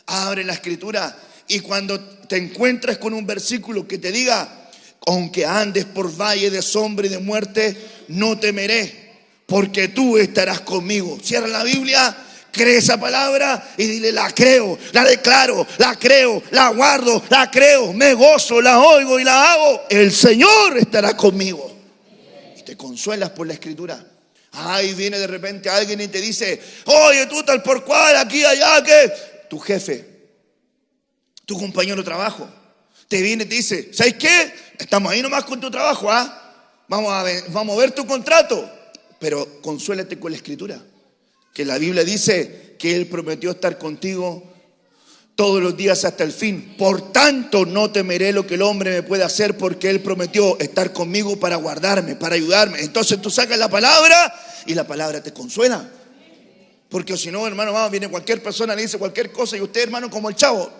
[SPEAKER 2] abre la Escritura, y cuando te encuentres con un versículo que te diga, aunque andes por valle de sombra y de muerte, no temeré, porque tú estarás conmigo. Cierra la Biblia, cree esa palabra y dile, la creo, la declaro, la creo, la guardo, la creo, me gozo, la oigo y la hago. El Señor estará conmigo. Y te consuelas por la Escritura. Ay, viene de repente alguien y te dice, oye, tú tal por cual, aquí, allá, que tu jefe, tu compañero de trabajo, te viene y te dice, ¿sabes qué? Estamos ahí nomás con tu trabajo, vamos a ver tu contrato. Pero consuélate con la Escritura, que la Biblia dice que Él prometió estar contigo todos los días hasta el fin. Por tanto, no temeré lo que el hombre me puede hacer, porque Él prometió estar conmigo para guardarme, para ayudarme. Entonces tú sacas la palabra y la palabra te consuela. Porque si no, hermano, viene cualquier persona, le dice cualquier cosa y usted, hermano, como el chavo.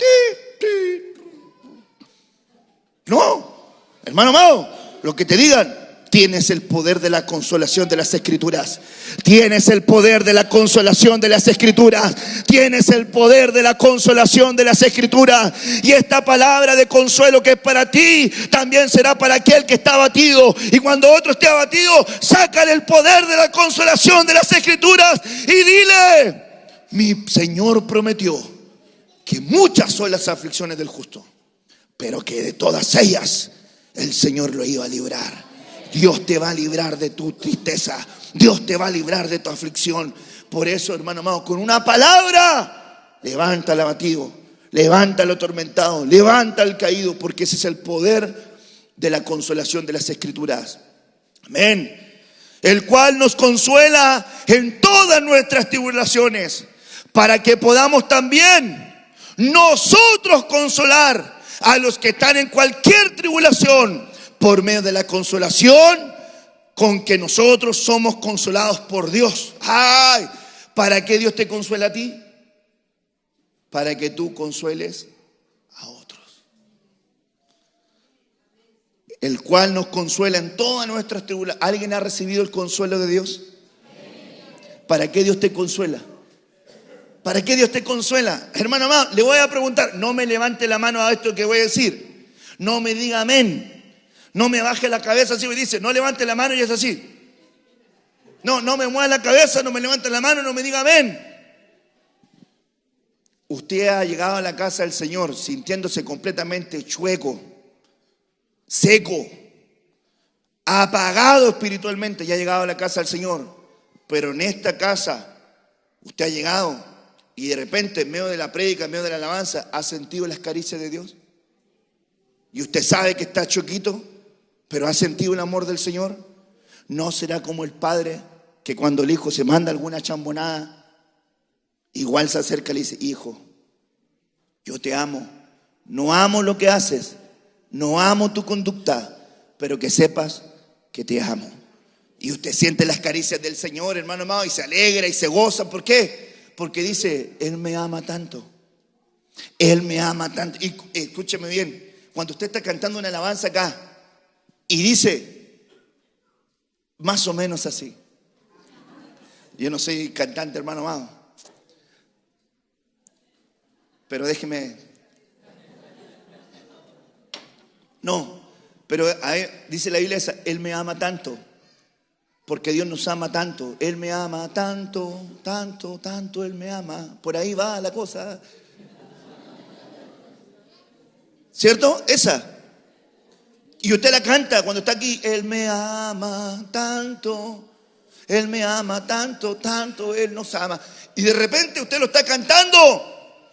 [SPEAKER 2] No, hermano amado, lo que te digan. Tienes el poder de la consolación de las Escrituras. Tienes el poder de la consolación de las Escrituras. Tienes el poder de la consolación de las Escrituras. Y esta palabra de consuelo que es para ti, también será para aquel que está abatido. Y cuando otro esté abatido, sácale el poder de la consolación de las Escrituras y dile, mi Señor prometió que muchas son las aflicciones del justo, pero que de todas ellas el Señor lo iba a librar. Dios te va a librar de tu tristeza. Dios te va a librar de tu aflicción. Por eso, hermano amado, con una palabra levanta al abatido, levanta al atormentado, levanta al caído, porque ese es el poder de la consolación de las Escrituras. Amén. El cual nos consuela en todas nuestras tribulaciones, para que podamos también nosotros consolar a los que están en cualquier tribulación por medio de la consolación con que nosotros somos consolados por Dios. ¡Ay! ¿Para qué Dios te consuela a ti? Para que tú consueles a otros. El cual nos consuela en todas nuestras tribulaciones. ¿Alguien ha recibido el consuelo de Dios? ¿Para qué Dios te consuela? ¿Para qué Dios te consuela? Hermano amado, le voy a preguntar, no me levante la mano a esto que voy a decir. No me diga amén. No me baje la cabeza así y dice, no levante la mano y es así. No me mueva la cabeza, no me levante la mano, no me diga amén. Usted ha llegado a la casa del Señor sintiéndose completamente chueco, seco, apagado espiritualmente. Ya ha llegado a la casa del Señor, pero en esta casa usted ha llegado y de repente en medio de la prédica, en medio de la alabanza, ha sentido las caricias de Dios. Y usted sabe que está choquito, pero ha sentido el amor del Señor. No será como el padre que cuando el hijo se manda alguna chambonada, igual se acerca y le dice, hijo, yo te amo. No amo lo que haces, no amo tu conducta, pero que sepas que te amo. Y usted siente las caricias del Señor, hermano amado, y se alegra y se goza. ¿Por qué? Porque dice, Él me ama tanto. Él me ama tanto. Y escúcheme bien, cuando usted está cantando una alabanza acá y dice, más o menos así. Yo no soy cantante, hermano amado, pero déjeme. No, pero ahí dice la Biblia esa, Él me ama tanto. Porque Dios nos ama tanto. Él me ama tanto, tanto, tanto. Él me ama. Por ahí va la cosa. ¿Cierto? Esa. Y usted la canta cuando está aquí. Él me ama tanto. Él me ama tanto, tanto. Él nos ama. Y de repente usted lo está cantando.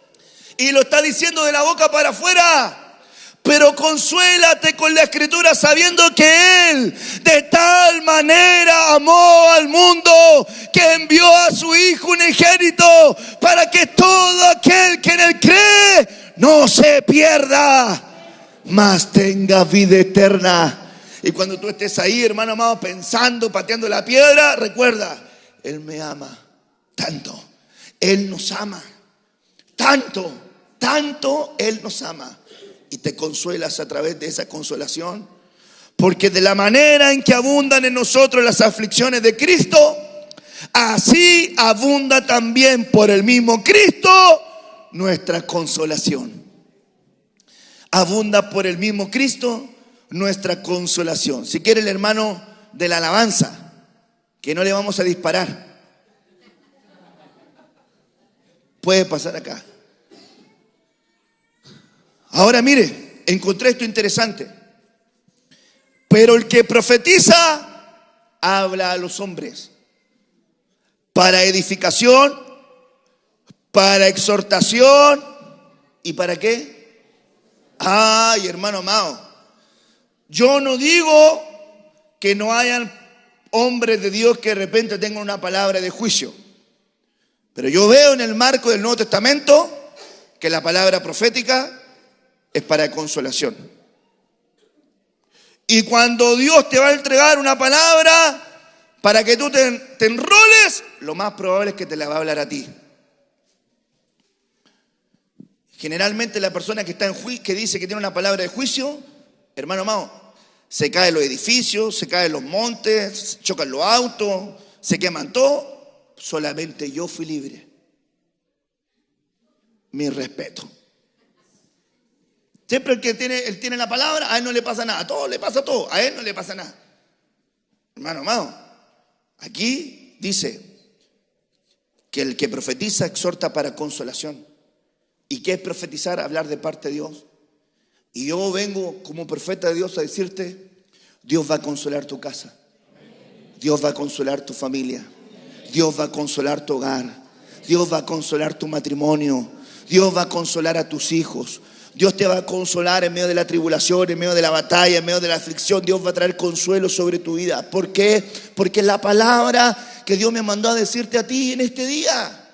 [SPEAKER 2] Y lo está diciendo de la boca para afuera. Pero consuélate con la Escritura sabiendo que Él de tal manera amó al mundo que envió a su Hijo unigénito para que todo aquel que en Él cree no se pierda, mas tenga vida eterna. Y cuando tú estés ahí, hermano amado, pensando, pateando la piedra, recuerda, Él me ama tanto, Él nos ama tanto, tanto Él nos ama. Y te consuelas a través de esa consolación. Porque de la manera en que abundan en nosotros las aflicciones de Cristo, así abunda también por el mismo Cristo nuestra consolación. Abunda por el mismo Cristo nuestra consolación. Si quiere el hermano de la alabanza, que no le vamos a disparar, puede pasar acá. Ahora mire, encontré esto interesante. Pero el que profetiza habla a los hombres para edificación, para exhortación y ¿para qué? Ay, hermano amado, yo no digo que no hayan hombres de Dios que de repente tengan una palabra de juicio, pero yo veo en el marco del Nuevo Testamento que la palabra profética es para consolación. Y cuando Dios te va a entregar una palabra para que tú te enroles, lo más probable es que te la va a hablar a ti. Generalmente la persona que está en juicio, que dice que tiene una palabra de juicio, hermano amado, se caen los edificios, se caen los montes, chocan los autos, se queman todo. Solamente yo fui libre. Mi respeto. Siempre el que tiene la palabra, a él no le pasa nada. A todos le pasa todo, a él no le pasa nada. Hermano amado, aquí dice que el que profetiza exhorta para consolación. ¿Y qué es profetizar? Hablar de parte de Dios. Y yo vengo como profeta de Dios a decirte, Dios va a consolar tu casa. Dios va a consolar tu familia. Dios va a consolar tu hogar. Dios va a consolar tu matrimonio. Dios va a consolar a tus hijos. Dios te va a consolar en medio de la tribulación, en medio de la batalla, en medio de la aflicción. Dios va a traer consuelo sobre tu vida. ¿Por qué? Porque es la palabra que Dios me mandó a decirte a ti en este día.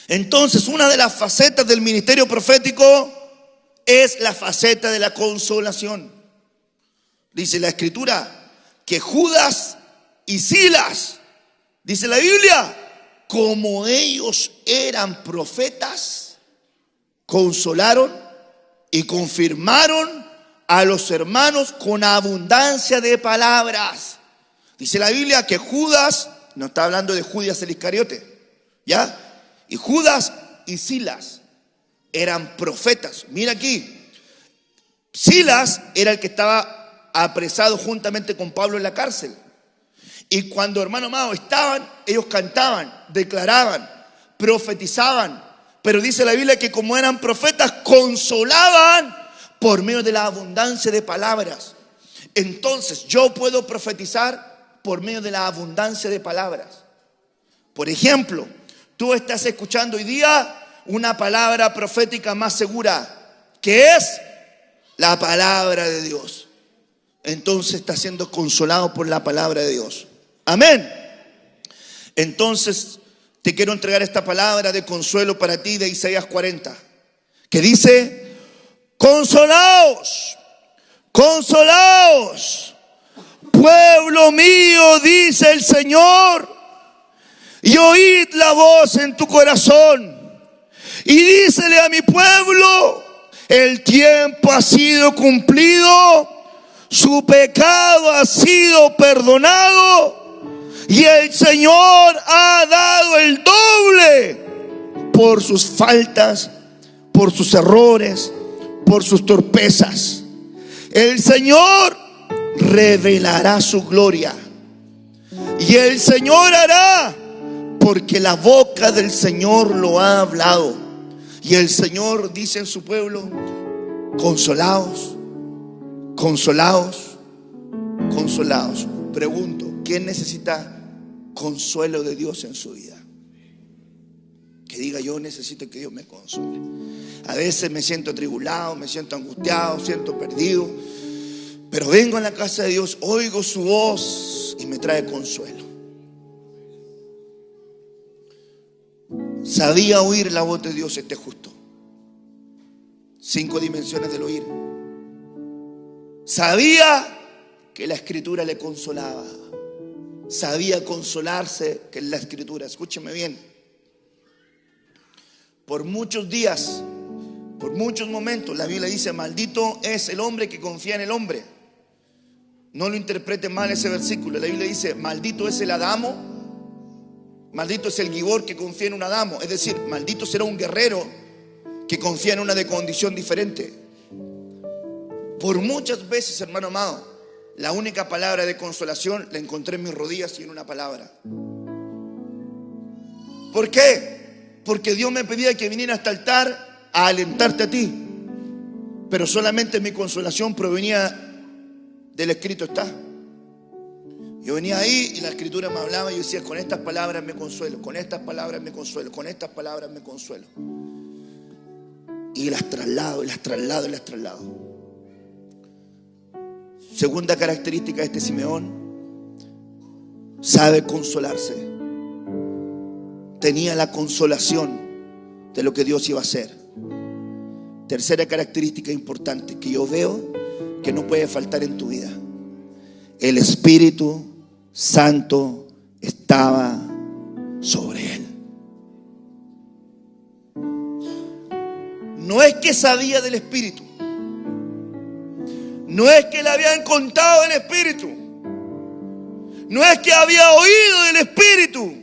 [SPEAKER 2] Entonces, una de las facetas del ministerio profético es la faceta de la consolación. Dice la Escritura que Judas y Silas, dice la Biblia, como ellos eran profetas, consolaron y confirmaron a los hermanos con abundancia de palabras. Dice la Biblia que Judas, no está hablando de Judas el Iscariote, ¿ya? Y Judas y Silas eran profetas. Mira aquí, Silas era el que estaba apresado juntamente con Pablo en la cárcel. Y cuando, hermano amado, estaban, ellos cantaban, declaraban, profetizaban. Pero dice la Biblia que como eran profetas, consolaban por medio de la abundancia de palabras. Entonces, yo puedo profetizar por medio de la abundancia de palabras. Por ejemplo, tú estás escuchando hoy día una palabra profética más segura, que es la palabra de Dios. Entonces estás siendo consolado por la palabra de Dios. Amén. Entonces, te quiero entregar esta palabra de consuelo para ti de Isaías 40, que dice: consolaos, consolaos, pueblo mío, dice el Señor, y oíd la voz en tu corazón, y dícele a mi pueblo: el tiempo ha sido cumplido, su pecado ha sido perdonado, y el Señor ha dado el doble por sus faltas, por sus errores, por sus torpezas. El Señor revelará su gloria, y el Señor hará, porque la boca del Señor lo ha hablado. Y el Señor dice en su pueblo: consolaos, consolaos, consolaos. Pregunto, ¿quién necesita consuelo de Dios en su vida? Que diga: yo necesito que Dios me consuele. A veces me siento atribulado, me siento angustiado, siento perdido, pero vengo a la casa de Dios, oigo su voz y me trae consuelo. Sabía oír la voz de Dios este justo. 5 dimensiones del oír. Sabía que la Escritura le consolaba. Sabía consolarse que en la Escritura. Escúcheme bien. Por muchos días, por muchos momentos, la Biblia dice: maldito es el hombre que confía en el hombre. No lo interprete mal ese versículo. La Biblia dice: maldito es el Adamo, maldito es el Gibor que confía en un Adamo. Es decir, maldito será un guerrero que confía en una de condición diferente. Por muchas veces, hermano amado, la única palabra de consolación la encontré en mis rodillas y en una palabra. ¿Por qué? Porque Dios me pedía que viniera a este altar a alentarte a ti, pero solamente mi consolación provenía del escrito está. Yo venía ahí y la Escritura me hablaba y yo decía: con estas palabras me consuelo, con estas palabras me consuelo, con estas palabras me consuelo. Y las traslado, y las traslado, y las traslado. Segunda característica de este Simeón: sabe consolarse. Tenía la consolación de lo que Dios iba a hacer. Tercera característica importante que yo veo que no puede faltar en tu vida: el Espíritu Santo estaba sobre él. No es que sabía del Espíritu, no es que le habían contado el Espíritu, no es que había oído del Espíritu.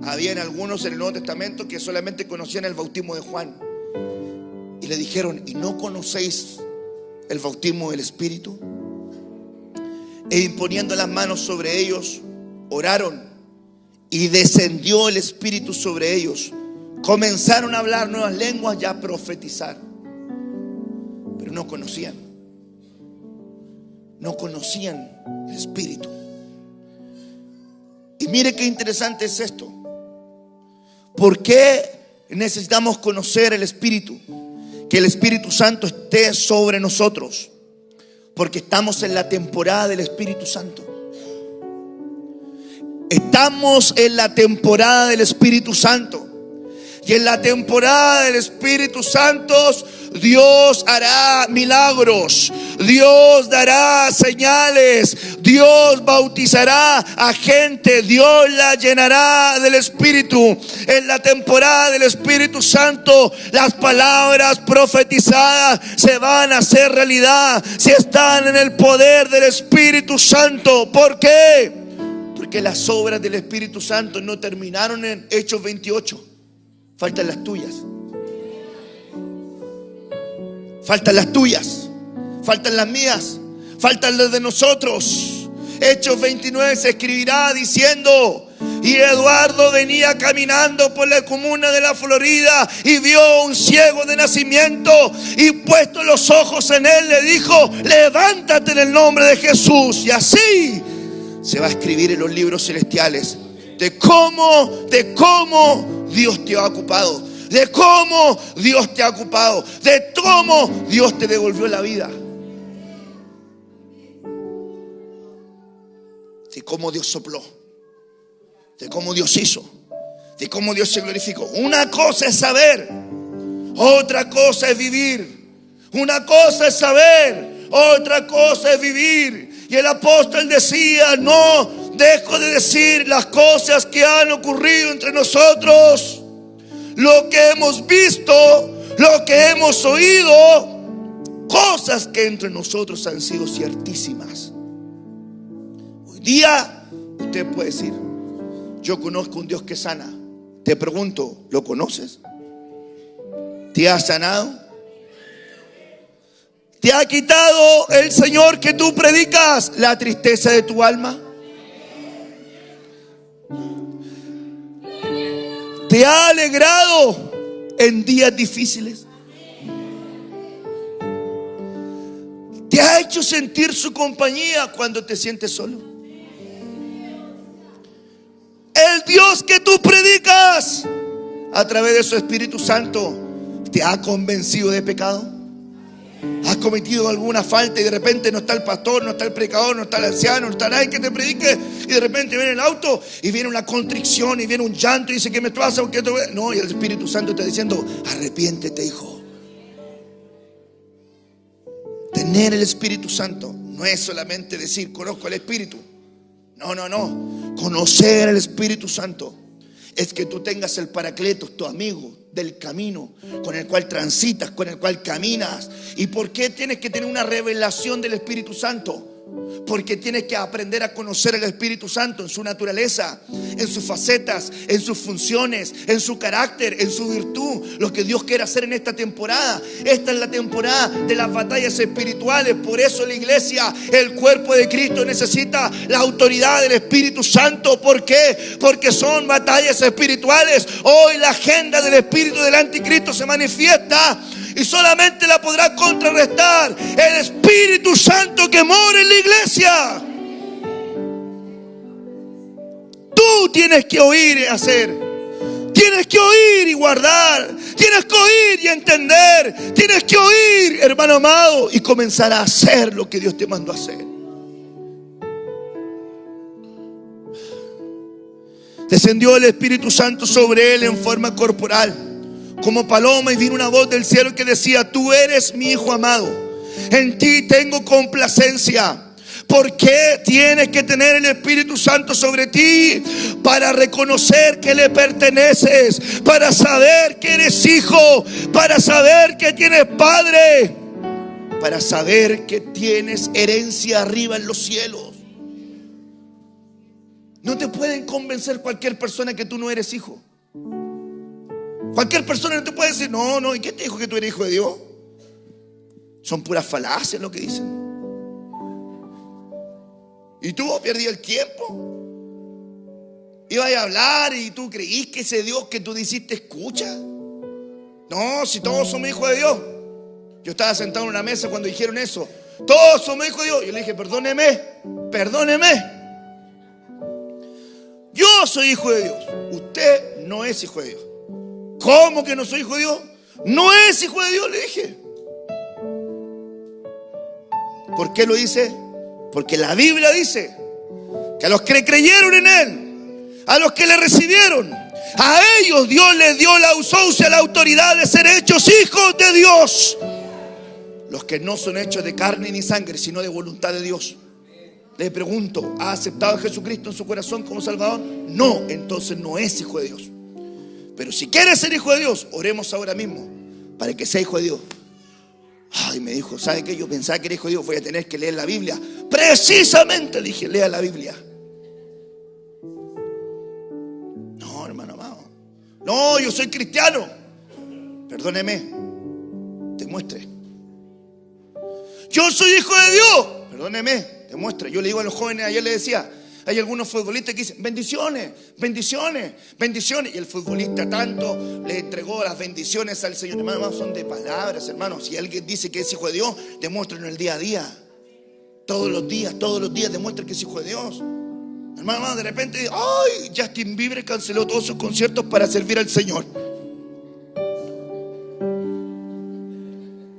[SPEAKER 2] Habían algunos en el Nuevo Testamento que solamente conocían el bautismo de Juan y le dijeron: ¿y no conocéis el bautismo del Espíritu? E imponiendo las manos sobre ellos, oraron, y descendió el Espíritu sobre ellos. Comenzaron a hablar nuevas lenguas y a profetizar. Pero no conocían el Espíritu. Y mire qué interesante es esto. ¿Por qué necesitamos conocer el Espíritu, que el Espíritu Santo esté sobre nosotros, porque estamos en la temporada del Espíritu Santo. Estamos en la temporada del Espíritu Santo. Y en la temporada del Espíritu Santo, Dios hará milagros, Dios dará señales, Dios bautizará a gente, Dios la llenará del Espíritu. En la temporada del Espíritu Santo, las palabras profetizadas se van a hacer realidad si están en el poder del Espíritu Santo. ¿Por qué? Porque las obras del Espíritu Santo no terminaron en Hechos 28. Faltan las tuyas. Faltan las tuyas. Faltan las mías. Faltan las de nosotros. Hechos 29 se escribirá diciendo: y Eduardo venía caminando por la comuna de la Florida y vio un ciego de nacimiento, y puesto los ojos en él le dijo: levántate en el nombre de Jesús. Y así se va a escribir en los libros celestiales de cómo Dios te ha ocupado, de cómo Dios te ha ocupado, de cómo Dios te devolvió la vida, de cómo Dios sopló, de cómo Dios hizo, de cómo Dios se glorificó. Una cosa es saber, otra cosa es vivir. Una cosa es saber, otra cosa es vivir. Y el apóstol decía: no dejo de decir las cosas que han ocurrido entre nosotros, lo que hemos visto, lo que hemos oído, cosas que entre nosotros han sido ciertísimas. Hoy día usted puede decir: yo conozco un Dios que sana. Te pregunto, ¿lo conoces? ¿Te ha sanado? ¿Te ha quitado el Señor que tú predicas la tristeza de tu alma? ¿Te ha alegrado en días difíciles? ¿Te ha hecho sentir su compañía cuando te sientes solo? El Dios que tú predicas a través de su Espíritu Santo te ha convencido de pecado. ¿Has cometido alguna falta y de repente no está el pastor, no está el predicador, no está el anciano, no está nadie que te predique, y de repente viene el auto y viene una contrición y viene un llanto y dice: ¿qué me pasa? No, y el Espíritu Santo está diciendo: arrepiéntete, hijo. Tener el Espíritu Santo no es solamente decir: conozco al Espíritu. No. Conocer al Espíritu Santo es que tú tengas el Paracletos, tu amigo del camino, con el cual transitas, con el cual caminas. ¿Y por qué tienes que tener una revelación del Espíritu Santo? Porque tienes que aprender a conocer al Espíritu Santo en su naturaleza, en sus facetas, en sus funciones, en su carácter, en su virtud. Lo que Dios quiere hacer en esta temporada. Esta es la temporada de las batallas espirituales. Por eso la iglesia, el cuerpo de Cristo, necesita la autoridad del Espíritu Santo. ¿Por qué? Porque son batallas espirituales. Hoy la agenda del espíritu del anticristo se manifiesta, y solamente la podrá contrarrestar el Espíritu Santo que mora en la iglesia. Tú tienes que oír y hacer. Tienes que oír y guardar. Tienes que oír y entender. Tienes que oír, hermano amado, y comenzar a hacer lo que Dios te mandó a hacer. Descendió el Espíritu Santo sobre él en forma corporal, como paloma, y vino una voz del cielo que decía: tú eres mi Hijo amado, en ti tengo complacencia. ¿Por qué tienes que tener el Espíritu Santo sobre ti? Para reconocer que le perteneces, para saber que eres hijo, para saber que tienes padre, para saber que tienes herencia arriba en los cielos. No te pueden convencer cualquier persona que tú no eres hijo. Cualquier persona no te puede decir: no, ¿y qué te dijo que tú eres hijo de Dios? Son puras falacias lo que dicen. Y tú perdí el tiempo. Ibas a hablar y tú creís que ese Dios que tú dijiste escucha. No, si todos somos hijos de Dios. Yo estaba sentado en una mesa cuando dijeron eso: todos somos hijos de Dios. Yo le dije: perdóneme. Yo soy hijo de Dios. Usted no es hijo de Dios. ¿Cómo que no soy hijo de Dios? No es hijo de Dios, le dije. ¿Por qué lo dice? Porque la Biblia dice que a los que creyeron en Él, a los que le recibieron, a ellos Dios les dio la ausencia, la autoridad de ser hechos hijos de Dios. Los que no son hechos de carne ni sangre, sino de voluntad de Dios. Le pregunto, ¿ha aceptado a Jesucristo en su corazón como Salvador? No, entonces no es hijo de Dios. Pero si quieres ser hijo de Dios, oremos ahora mismo para que sea hijo de Dios. Ay, me dijo, ¿sabe qué? Yo pensaba que era hijo de Dios, voy a tener que leer la Biblia. Precisamente le dije, lea la Biblia. No, hermano amado. No, yo soy cristiano. Perdóneme, demuestre. Yo soy hijo de Dios. Perdóneme, demuestre. Yo le digo a los jóvenes, ayer le decía, hay algunos futbolistas que dicen, bendiciones, bendiciones, bendiciones. Y el futbolista tanto le entregó las bendiciones al Señor. Hermanos, son de palabras, hermanos. Si alguien dice que es hijo de Dios, demuéstrenlo en el día a día. Todos los días demuestren que es hijo de Dios. Hermano, de repente, ay, Justin Bieber canceló todos sus conciertos para servir al Señor.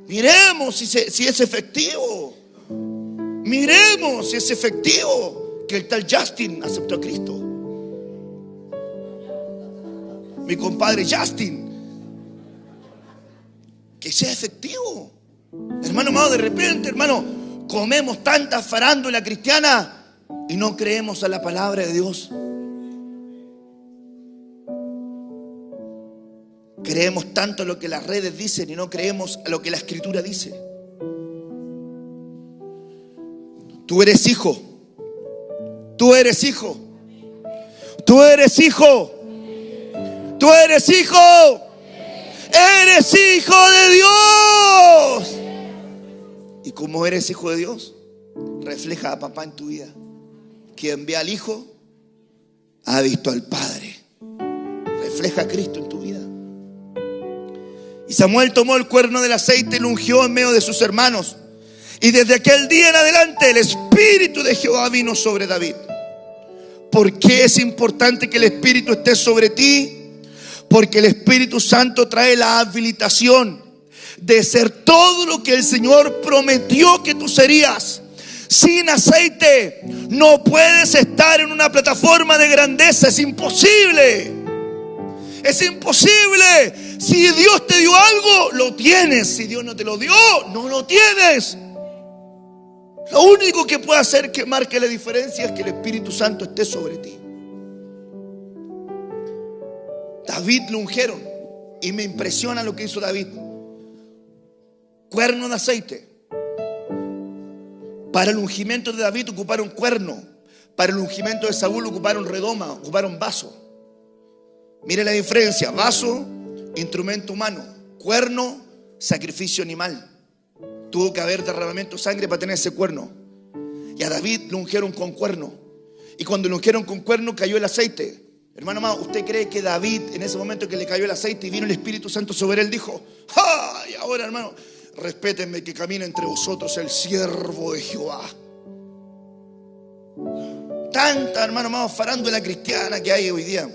[SPEAKER 2] Miremos si es efectivo. Miremos si es efectivo que el tal Justin aceptó a Cristo. Mi compadre Justin. Que sea efectivo. Hermano amado, de repente, hermano, comemos tanta farándula cristiana y no creemos a la palabra de Dios. Creemos tanto lo que las redes dicen y no creemos a lo que la Escritura dice. Tú eres hijo. Tú eres hijo. Tú eres hijo. Tú eres hijo. Eres hijo de Dios. Y como eres hijo de Dios, refleja a papá en tu vida. Quien ve al Hijo ha visto al Padre. Refleja a Cristo en tu vida. Y Samuel tomó el cuerno del aceite y lo ungió en medio de sus hermanos. Y desde aquel día en adelante el Espíritu de Jehová vino sobre David. ¿Por qué es importante que el Espíritu esté sobre ti? Porque el Espíritu Santo trae la habilitación de ser todo lo que el Señor prometió que tú serías. Sin aceite no puedes estar en una plataforma de grandeza. Es imposible. Es imposible. Si Dios te dio algo, lo tienes. Si Dios no te lo dio, no lo tienes. Lo único que puede hacer que marque la diferencia es que el Espíritu Santo esté sobre ti. David lo ungieron y me impresiona lo que hizo David. Cuerno de aceite. Para el ungimiento de David ocuparon cuerno. Para el ungimiento de Saúl ocuparon redoma, ocuparon vaso. Mire la diferencia. Vaso, instrumento humano. Cuerno, sacrificio animal. Tuvo que haber derramamiento de sangre para tener ese cuerno. Y a David lo ungieron con cuerno. Y cuando lo ungieron con cuerno cayó el aceite. Hermano amado, ¿usted cree que David en ese momento que le cayó el aceite y vino el Espíritu Santo sobre él dijo: ¡ay! Ahora, hermano, respétenme que camina entre vosotros el siervo de Jehová? Tanta, hermano amado, farándula cristiana que hay hoy día.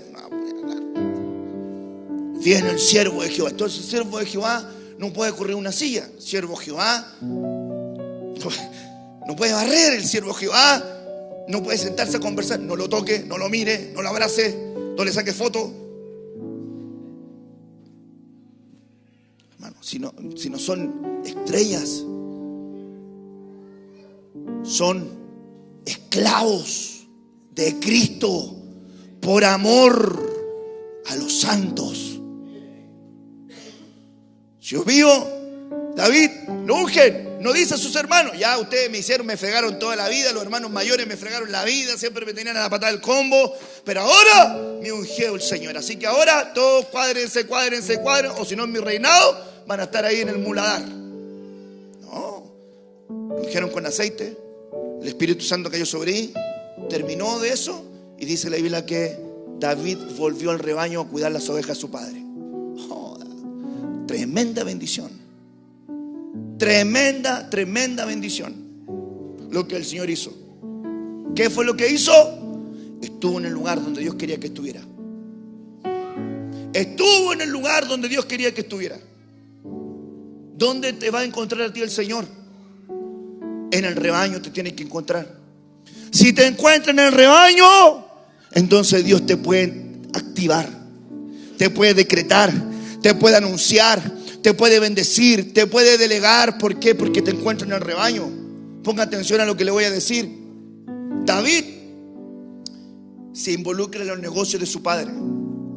[SPEAKER 2] Viene el siervo de Jehová. Entonces el siervo de Jehová no puede correr una silla. El siervo de Jehová no puede barrer. El siervo de Jehová no puede sentarse a conversar. No lo toque, no lo mire, no lo abrace, no le saque foto. Hermano, si no son estrellas, son esclavos de Cristo por amor a los santos. Si os vio, David lo ungen, no dice a sus hermanos: ya ustedes me fregaron toda la vida, los hermanos mayores me fregaron la vida, siempre me tenían a la patada del combo, pero ahora me ungió el Señor. Así que ahora todos cuádrense, o si no en mi reinado van a estar ahí en el muladar. No, lo ungieron con aceite, el Espíritu Santo cayó sobre él, terminó de eso y dice la Biblia que David volvió al rebaño a cuidar las ovejas de su padre. Tremenda bendición. Tremenda bendición lo que el Señor hizo. ¿Qué fue lo que hizo? Estuvo en el lugar donde Dios quería que estuviera. Estuvo en el lugar donde Dios quería que estuviera. ¿Dónde te va a encontrar a ti el Señor? En el rebaño te tiene que encontrar. Si te encuentra en el rebaño, entonces Dios te puede activar, te puede decretar, te puede anunciar, te puede bendecir, te puede delegar. ¿Por qué? Porque te encuentra en el rebaño. Ponga atención a lo que le voy a decir. David se involucra en los negocios de su padre,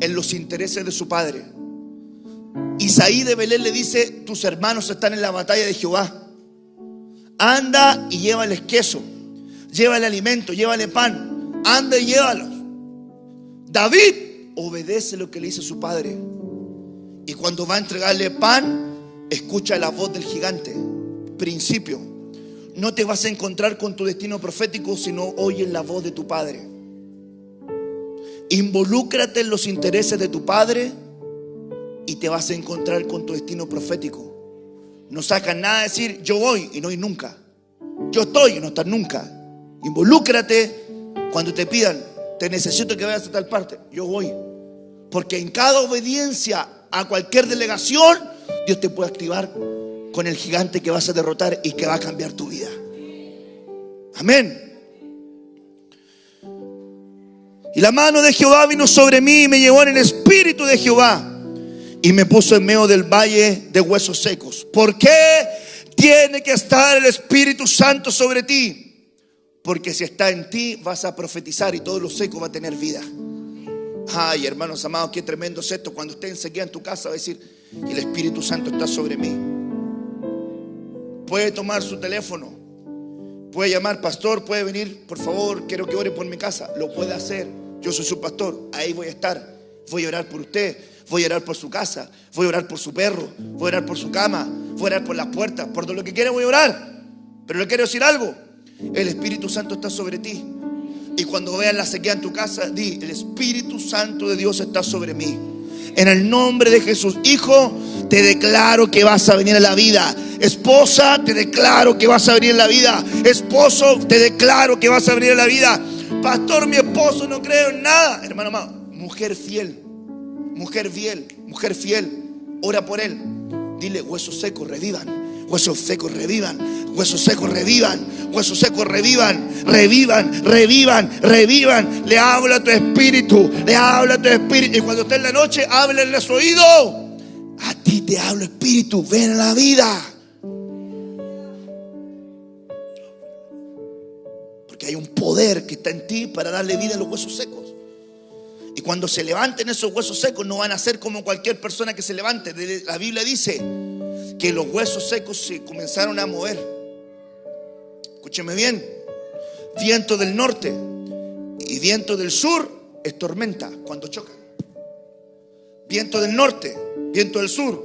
[SPEAKER 2] en los intereses de su padre. Isaí de Belén le dice: tus hermanos están en la batalla de Jehová. Anda y llévales queso, llévale alimento, llévale pan. Anda y llévalos. David obedece lo que le dice su padre. Y cuando va a entregarle pan, escucha la voz del gigante. Principio: no te vas a encontrar con tu destino profético si no oyes la voz de tu padre. Involúcrate en los intereses de tu padre y te vas a encontrar con tu destino profético. No sacas nada de decir yo voy y no ir nunca. Yo estoy y no estar nunca. Involúcrate cuando te pidan: te necesito que vayas a tal parte. Yo voy. Porque en cada obediencia a cualquier delegación, Dios te puede activar con el gigante que vas a derrotar y que va a cambiar tu vida. Amén. Y la mano de Jehová vino sobre mí y me llevó en el espíritu de Jehová y me puso en medio del valle de huesos secos. ¿Por qué tiene que estar el Espíritu Santo sobre ti? Porque si está en ti vas a profetizar y todo lo seco va a tener vida. Ay, hermanos amados, qué tremendo es esto. Cuando esté en sequía en tu casa va a decir: el Espíritu Santo está sobre mí. Puede tomar su teléfono, puede llamar: pastor, puede venir, por favor, quiero que ore por mi casa. Lo puede hacer. Yo soy su pastor, ahí voy a estar. Voy a orar por usted, voy a orar por su casa, voy a orar por su perro, voy a orar por su cama, voy a orar por las puertas, por todo lo que quiera voy a orar. Pero le quiero decir algo: el Espíritu Santo está sobre ti. Y cuando veas la sequía en tu casa, di: el Espíritu Santo de Dios está sobre mí. En el nombre de Jesús. Hijo, te declaro que vas a venir a la vida. Esposa, te declaro que vas a venir a la vida. Esposo, te declaro que vas a venir a la vida. Pastor, mi esposo no creo en nada. Hermano amado, mujer fiel, mujer fiel, mujer fiel, ora por él. Dile: huesos secos revivan. Huesos secos revivan, huesos secos revivan, huesos secos revivan, revivan, revivan, revivan. Le habla a tu espíritu, le habla a tu espíritu. Y cuando esté en la noche, háblenle a su oído: a ti te hablo, espíritu, ven a la vida. Porque hay un poder que está en ti para darle vida a los huesos secos. Y cuando se levanten esos huesos secos, no van a ser como cualquier persona que se levante. La Biblia dice que los huesos secos se comenzaron a mover. Escúcheme bien: viento del norte y viento del sur es tormenta cuando chocan. Viento del norte, viento del sur,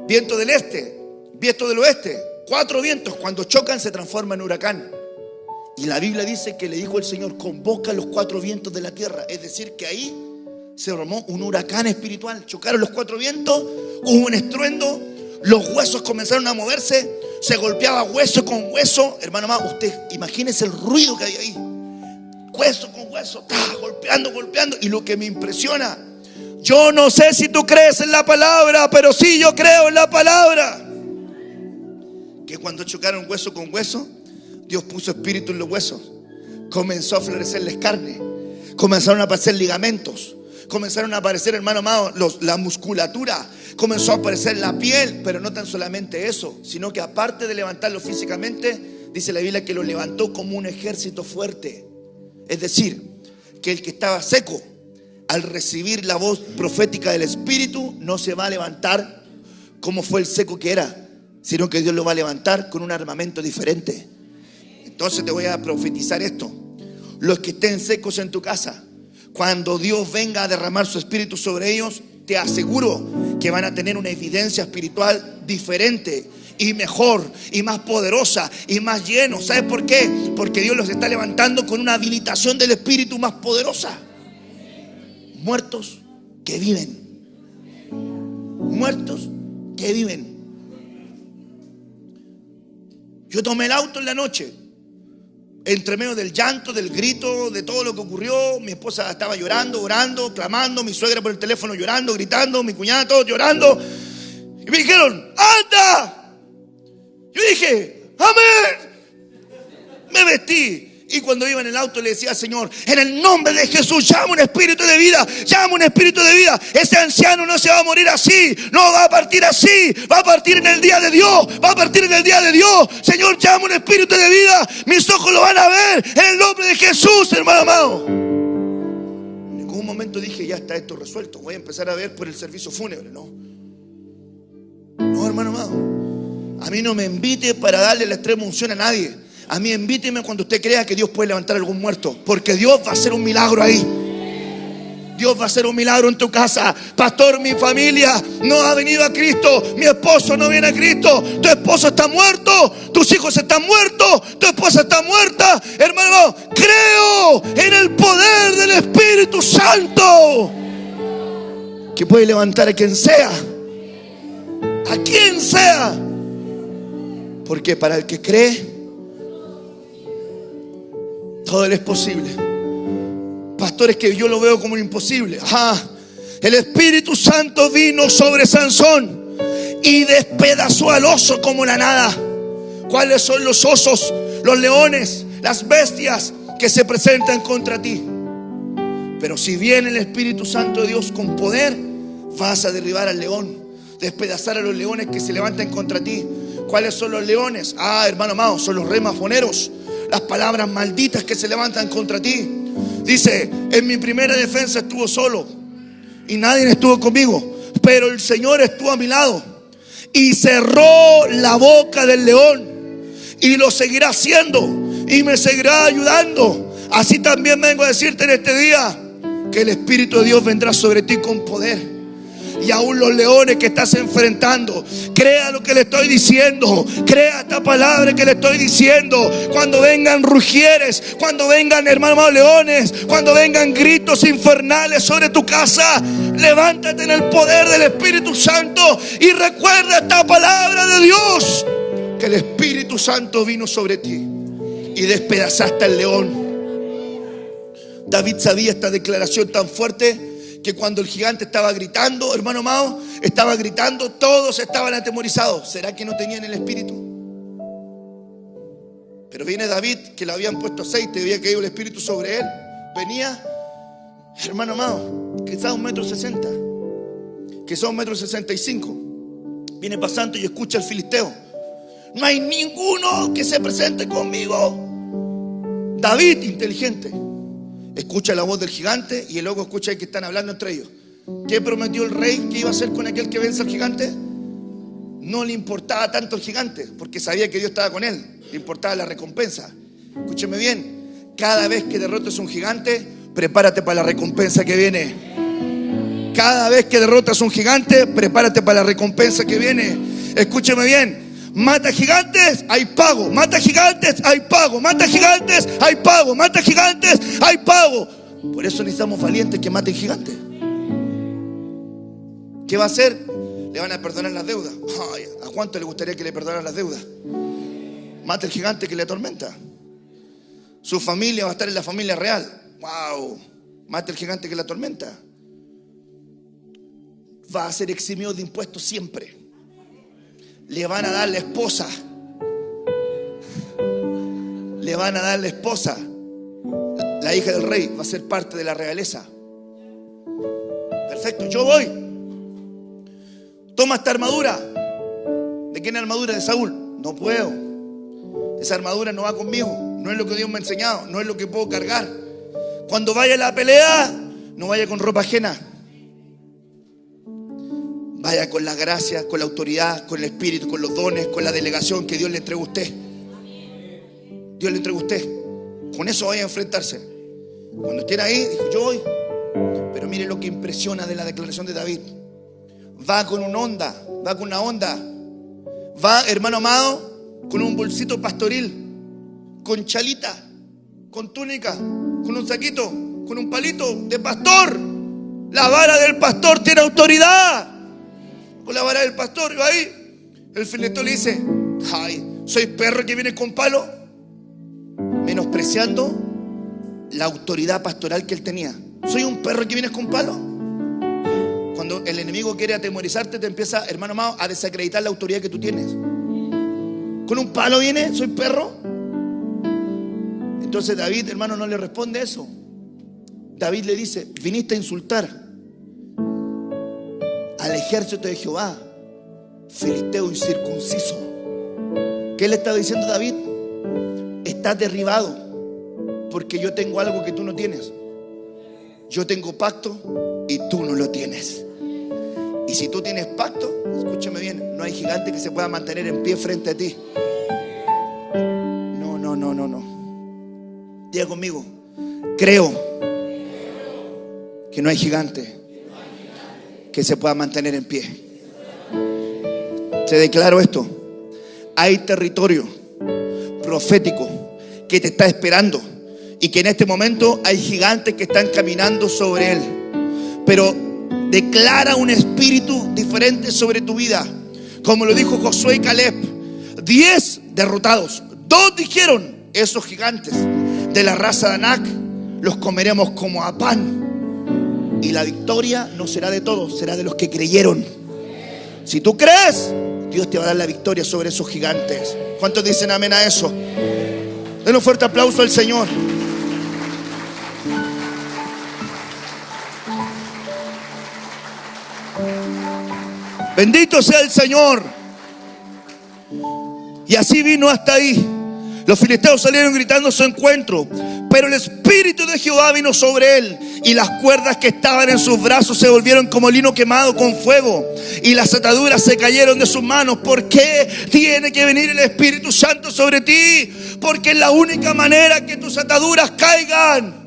[SPEAKER 2] viento del este, viento del oeste. 4 vientos cuando chocan se transforman en huracán. Y la Biblia dice que le dijo el Señor: convoca los 4 vientos de la tierra. Es decir, que ahí se formó un huracán espiritual. Chocaron los 4 vientos, hubo un estruendo. Los huesos comenzaron a moverse, se golpeaba hueso con hueso. Hermano amado, usted imagínese el ruido que hay ahí. Hueso con hueso, golpeando, golpeando. Y lo que me impresiona, yo no sé si tú crees en la palabra, pero sí, yo creo en la palabra. Que cuando chocaron hueso con hueso, Dios puso espíritu en los huesos. Comenzó a florecerles carne. Comenzaron a aparecer ligamentos. Comenzaron a aparecer, hermano amado, la musculatura. Comenzó a aparecer la piel. Pero no tan solamente eso, sino que aparte de levantarlo físicamente, dice la Biblia que lo levantó como un ejército fuerte. Es decir, que el que estaba seco, al recibir la voz profética del Espíritu, no se va a levantar como fue el seco que era, sino que Dios lo va a levantar con un armamento diferente. Entonces te voy a profetizar esto: los que estén secos en tu casa, cuando Dios venga a derramar su espíritu sobre ellos, te aseguro que van a tener una evidencia espiritual diferente y mejor y más poderosa y más lleno. ¿Sabes por qué? Porque Dios los está levantando con una habilitación del espíritu más poderosa. Muertos que viven. Muertos que viven. Yo tomé el auto en la noche entre medio del llanto, del grito, de todo lo que ocurrió, mi esposa estaba llorando, orando, clamando, mi suegra por el teléfono llorando, gritando, mi cuñada todos llorando. Y me dijeron, ¡anda! Yo dije, ¡amén! Me vestí. Y cuando iba en el auto le decía al Señor, en el nombre de Jesús, llama un espíritu de vida, llama un espíritu de vida. Ese anciano no se va a morir así, no va a partir así, va a partir en el día de Dios, va a partir en el día de Dios. Señor, llama un espíritu de vida, mis ojos lo van a ver, en el nombre de Jesús, hermano amado. En ningún momento dije, ya está esto resuelto, voy a empezar a ver por el servicio fúnebre. No, hermano amado, a mí no me invite para darle la extrema unción a nadie. A mí invíteme cuando usted crea que Dios puede levantar algún muerto, porque Dios va a hacer un milagro ahí. Dios va a hacer un milagro en tu casa. Pastor, mi familia no ha venido a Cristo, mi esposo no viene a Cristo, tu esposo está muerto, tus hijos están muertos, tu esposa está muerta. Hermano, creo en el poder del Espíritu Santo, que puede levantar a quien sea, porque para el que cree, todo es posible. Pastores, que yo lo veo como imposible. El Espíritu Santo vino sobre Sansón y despedazó al oso como la nada. ¿Cuáles son los osos, los leones, las bestias que se presentan contra ti? Pero si viene el Espíritu Santo de Dios con poder, vas a derribar al león, despedazar a los leones que se levantan contra ti. ¿Cuáles son los leones? Hermano amado, son los remafoneros, las palabras malditas que se levantan contra ti. Dice, en mi primera defensa estuvo solo y nadie estuvo conmigo, pero el Señor estuvo a mi lado y cerró la boca del león, y lo seguirá haciendo y me seguirá ayudando. Así también vengo a decirte en este día que el Espíritu de Dios vendrá sobre ti con poder. Y aún los leones que estás enfrentando, crea lo que le estoy diciendo, crea esta palabra que le estoy diciendo. Cuando vengan rugieres, cuando vengan, hermano, leones, cuando vengan gritos infernales sobre tu casa, levántate en el poder del Espíritu Santo y recuerda esta palabra de Dios, que el Espíritu Santo vino sobre ti y despedazaste al león. David sabía esta declaración tan fuerte que cuando el gigante estaba gritando, hermano amado, estaba gritando, todos estaban atemorizados. ¿Será que no tenían el Espíritu? Pero viene David, que le habían puesto aceite, había caído el Espíritu sobre él. Venía, hermano amado, quizás 1,60 m, quizás 1,65 m. Viene pasando y escucha al filisteo: no hay ninguno que se presente conmigo. David, inteligente, escucha la voz del gigante y luego escucha que están hablando entre ellos. ¿Qué prometió el rey que iba a hacer con aquel que vence al gigante? No le importaba tanto el gigante, porque sabía que Dios estaba con él. Le importaba la recompensa. Escúcheme bien, cada vez que derrotes un gigante, prepárate para la recompensa que viene. Cada vez que derrotas un gigante, prepárate para la recompensa que viene. Escúcheme bien. Mata gigantes, hay pago. Mata gigantes, hay pago. Mata gigantes, hay pago. Mata gigantes, hay pago. Por eso necesitamos valientes que maten gigantes. ¿Qué va a hacer? Le van a perdonar las deudas. ¿A cuánto le gustaría que le perdonaran las deudas? Mata el gigante que le atormenta. Su familia va a estar en la familia real. Wow. Mata el gigante que le atormenta. Va a ser eximido de impuestos siempre. Le van a dar la esposa. Le van a dar la esposa. La hija del rey va a ser parte de la realeza. Perfecto, yo voy. Toma esta armadura. ¿De quién es la armadura? De Saúl. No puedo. Esa armadura no va conmigo. No es lo que Dios me ha enseñado. No es lo que puedo cargar. Cuando vaya a la pelea, no vaya con ropa ajena. Vaya con la gracia, con la autoridad, con el Espíritu, con los dones, con la delegación que Dios le entregó a usted. Dios le entregó a usted. Con eso vaya a enfrentarse. Cuando estén ahí, dijo, yo voy. Pero mire lo que impresiona de la declaración de David. Va con una onda, va con una onda. Va, hermano amado, con un bolsito pastoril, con chalita, con túnica, con un saquito, con un palito de pastor. La vara del pastor tiene autoridad. Con la vara del pastor, y va ahí. El filisteo le dice: ay, ¿soy perro que viene con palo? menospreciando la autoridad pastoral que él tenía. ¿Soy un perro que vienes con palo? Cuando el enemigo quiere atemorizarte, te empieza, hermano amado, a desacreditar la autoridad que tú tienes. ¿Con un palo viene? ¿Soy perro? Entonces David, hermano, no le responde eso. David le dice: viniste a insultar al ejército de Jehová, filisteo incircunciso. ¿Qué le estaba diciendo David? Estás derribado porque yo tengo algo que tú no tienes. Yo tengo pacto y tú no lo tienes. Y si tú tienes pacto, escúchame bien, no hay gigante que se pueda mantener en pie frente a ti. No. Diga conmigo: creo que no hay gigante que se pueda mantener en pie. Te declaro esto: hay territorio profético que te está esperando, y que en este momento hay gigantes que están caminando sobre él. Pero declara un espíritu diferente sobre tu vida, como lo dijo Josué y Caleb. 10 derrotados, 2 dijeron: esos gigantes de la raza de Anac los comeremos como a pan. Y la victoria no será de todos, será de los que creyeron. Si tú crees, Dios te va a dar la victoria sobre esos gigantes. ¿Cuántos dicen amén a eso? Den un fuerte aplauso al Señor. Bendito sea el Señor. Y así vino hasta ahí. Los filisteos salieron gritando a su encuentro, pero el Espíritu de Jehová vino sobre él, y las cuerdas que estaban en sus brazos se volvieron como lino quemado con fuego, y las ataduras se cayeron de sus manos. ¿Por qué tiene que venir el Espíritu Santo sobre ti? Porque es la única manera que tus ataduras caigan,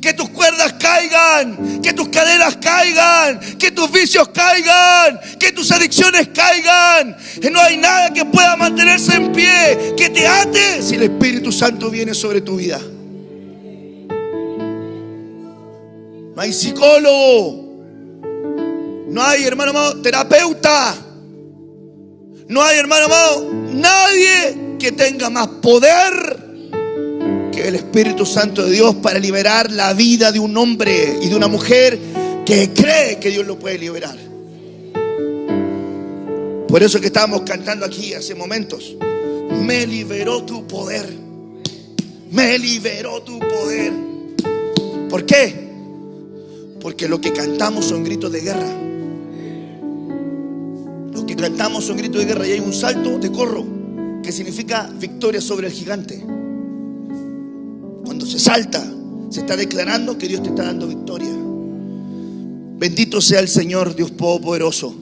[SPEAKER 2] que tus cuerdas caigan, que tus cadenas caigan, que tus vicios caigan, que tus adicciones caigan. No hay nada que pueda mantenerse en pie, que te ate, si el Espíritu Santo viene sobre tu vida. No hay psicólogo, no hay, hermano amado, terapeuta, no hay, hermano amado, nadie que tenga más poder que el Espíritu Santo de Dios para liberar la vida de un hombre y de una mujer que cree que Dios lo puede liberar. Por eso que estábamos cantando aquí hace momentos: me liberó tu poder, me liberó tu poder. ¿Por qué? Porque lo que cantamos son gritos de guerra. Lo que cantamos son gritos de guerra, y hay un salto de corro que significa victoria sobre el gigante. Cuando se salta, se está declarando que Dios te está dando victoria. Bendito sea el Señor Dios Todopoderoso.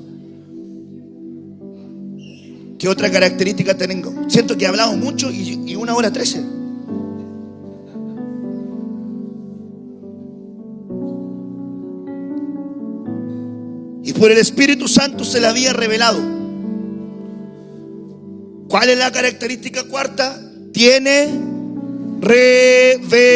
[SPEAKER 2] ¿Qué otra característica tengo? Siento que he hablado mucho y 1:13. Y por el Espíritu Santo se le había revelado. ¿Cuál es la característica cuarta? Tiene revelación.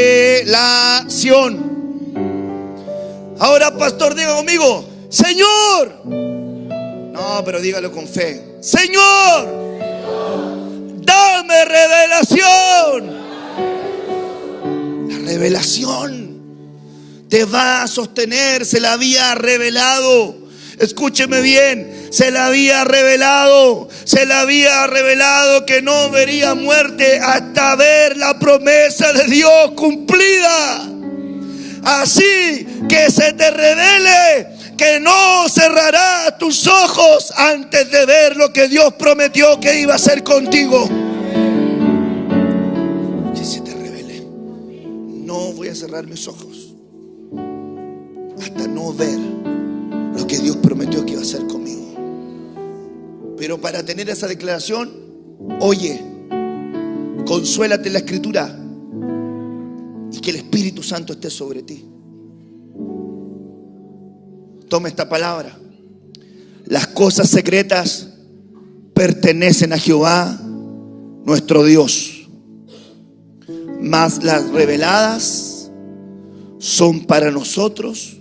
[SPEAKER 2] Ahora, pastor, diga conmigo: Señor. No, pero dígalo con fe: Señor, dame revelación. La revelación te va a sostener. Se la había revelado. Escúcheme bien, se le había revelado que no vería muerte hasta ver la promesa de Dios cumplida. Así que se te revele que no cerrarás tus ojos antes de ver lo que Dios prometió que iba a hacer contigo. Que se te revele: no voy a cerrar mis ojos hasta no ver lo que Dios prometió que iba a hacer conmigo. Pero para tener esa declaración, oye, consuélate en la Escritura y que el Espíritu Santo esté sobre ti. Toma esta palabra: las cosas secretas pertenecen a Jehová nuestro Dios, mas las reveladas son para nosotros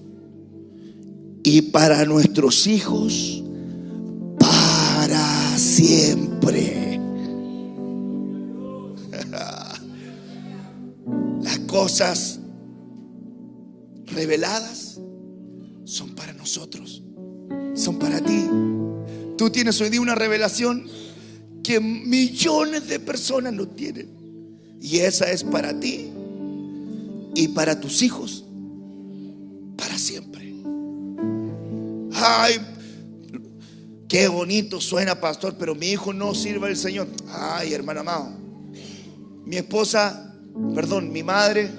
[SPEAKER 2] y para nuestros hijos para siempre. cosas reveladas son para nosotros, son para ti. Tú tienes hoy día una revelación que millones de personas no tienen, y esa es para ti y para tus hijos para siempre. Ay, qué bonito suena, pastor, pero mi hijo no sirve al Señor. Ay, hermano amado, mi esposa, perdón, mi madre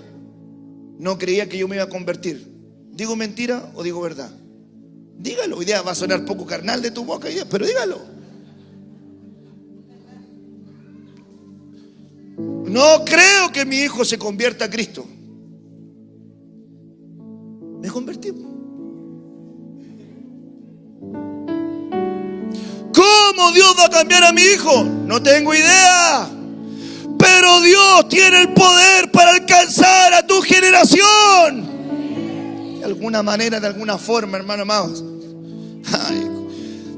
[SPEAKER 2] no creía que yo me iba a convertir. ¿Digo mentira o digo verdad? Dígalo. Hoy día va a sonar poco carnal de tu boca, pero dígalo. No creo que mi hijo se convierta a Cristo. Me convertí. ¿Cómo Dios va a cambiar a mi hijo? No tengo idea. Pero Dios tiene el poder para alcanzar a tu generación. De alguna manera, de alguna forma, hermano amados. Ay,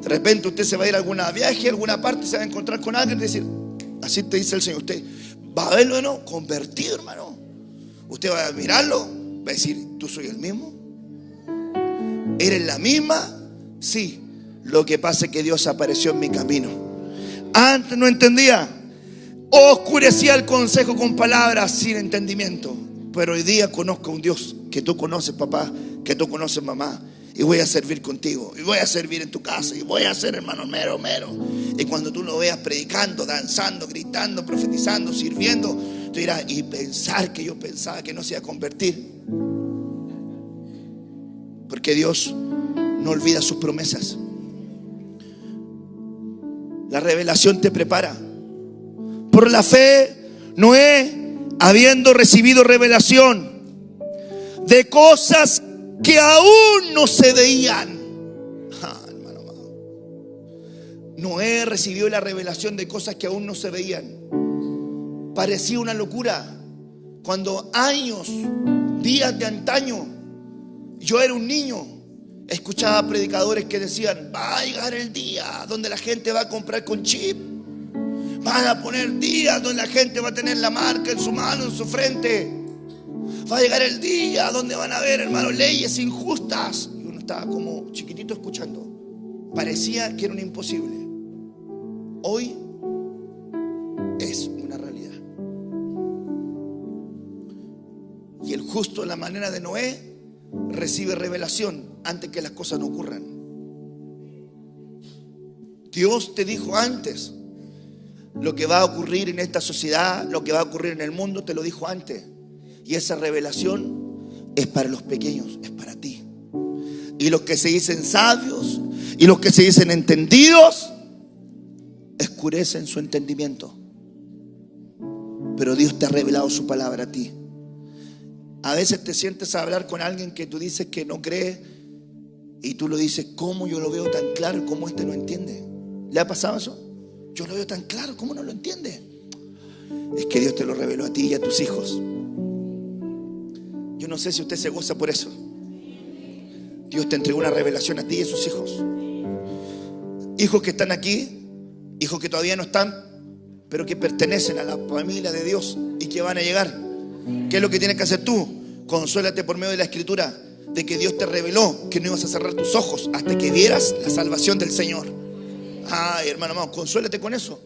[SPEAKER 2] de repente usted se va a ir a algún viaje, a alguna parte, se va a encontrar con alguien y decir, así te dice el Señor, usted va a verlo, ¿no? Convertido, hermano. Usted va a mirarlo, va a decir, ¿tú soy el mismo? ¿Eres la misma? Sí. Lo que pasa es que Dios apareció en mi camino. Antes no entendía, oscurecía el consejo con palabras sin entendimiento. Pero hoy día conozco a un Dios que tú conoces, papá, que tú conoces, mamá. Y voy a servir contigo, y voy a servir en tu casa, y voy a ser hermano mero. Y cuando tú lo veas predicando, danzando, gritando, profetizando, sirviendo, tú dirás, y pensar que yo pensaba que no se iba a convertir. Porque Dios no olvida sus promesas. La revelación te prepara. Por la fe, Noé, habiendo recibido revelación de cosas que aún no se veían. Hermano amado, Noé recibió la revelación de cosas que aún no se veían. Parecía una locura cuando años, días de antaño, yo era un niño, escuchaba predicadores que decían, va a llegar el día donde la gente va a comprar con chip. Van a poner días donde la gente va a tener la marca en su mano, en su frente. Va a llegar el día donde van a haber, hermanos, leyes injustas. Y uno estaba como chiquitito escuchando. Parecía que era un imposible. Hoy es una realidad. Y el justo, en la manera de Noé, recibe revelación antes que las cosas no ocurran. Dios te dijo antes lo que va a ocurrir en esta sociedad, lo que va a ocurrir en el mundo, te lo dijo antes. Y esa revelación es para los pequeños, es para ti. Y los que se dicen sabios y los que se dicen entendidos escurecen su entendimiento. Pero Dios te ha revelado su palabra a ti. A veces te sientes a hablar con alguien que tú dices que no cree y tú lo dices, ¿cómo yo lo veo tan claro? ¿Cómo este no entiende? ¿Le ha pasado eso? Yo lo veo tan claro, ¿cómo no lo entiende? Es que Dios te lo reveló a ti y a tus hijos. Yo no sé si usted se goza por eso. Dios te entregó una revelación a ti y a sus hijos. Hijos que están aquí, hijos que todavía no están, pero que pertenecen a la familia de Dios y que van a llegar. ¿Qué es lo que tienes que hacer tú? Consuélate por medio de la Escritura de que Dios te reveló que no ibas a cerrar tus ojos hasta que vieras la salvación del Señor. Ay, hermano amado, consuélate con eso.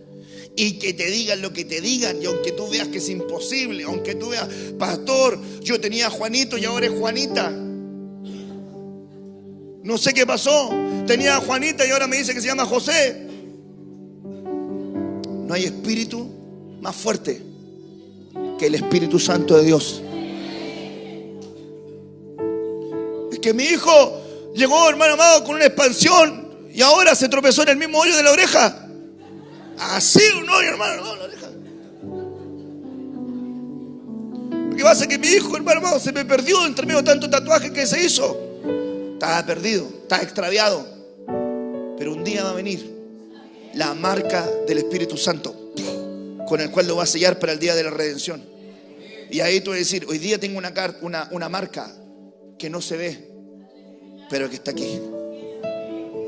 [SPEAKER 2] Y que te digan lo que te digan. Y aunque tú veas que es imposible, aunque tú veas, pastor, yo tenía a Juanito y ahora es Juanita. No sé qué pasó. Tenía a Juanita y ahora me dice que se llama José. No hay espíritu más fuerte que el Espíritu Santo de Dios. Es que mi hijo llegó, hermano amado, con una expansión y ahora se tropezó en el mismo hoyo de la oreja. Así un hoyo, hermano, no, la oreja. Lo que pasa es que mi hijo, hermano amado, se me perdió entre medio de tanto tatuaje que se hizo. Estaba perdido, estaba extraviado. Pero un día va a venir la marca del Espíritu Santo, con el cual lo va a sellar para el día de la redención. Y ahí tú vas a decir, hoy día tengo una marca que no se ve, pero que está aquí,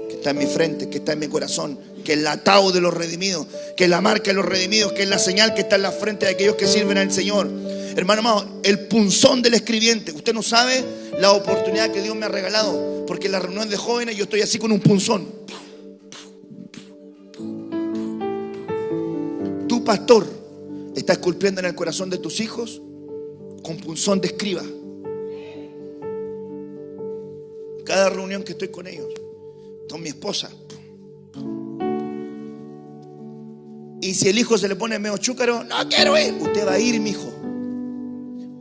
[SPEAKER 2] que está en mi frente, que está en mi corazón, que es el ataúd de los redimidos, que es la marca de los redimidos, que es la señal que está en la frente de aquellos que sirven al Señor. Hermano amado, el punzón del escribiente. Usted no sabe la oportunidad que Dios me ha regalado, porque en la reunión de jóvenes yo estoy así con un punzón. Tu pastor está esculpiendo en el corazón de tus hijos con punzón de escriba. Cada reunión que estoy con ellos, con mi esposa. Y si el hijo se le pone medio chúcaro, no quiero ir. Usted va a ir, mi hijo.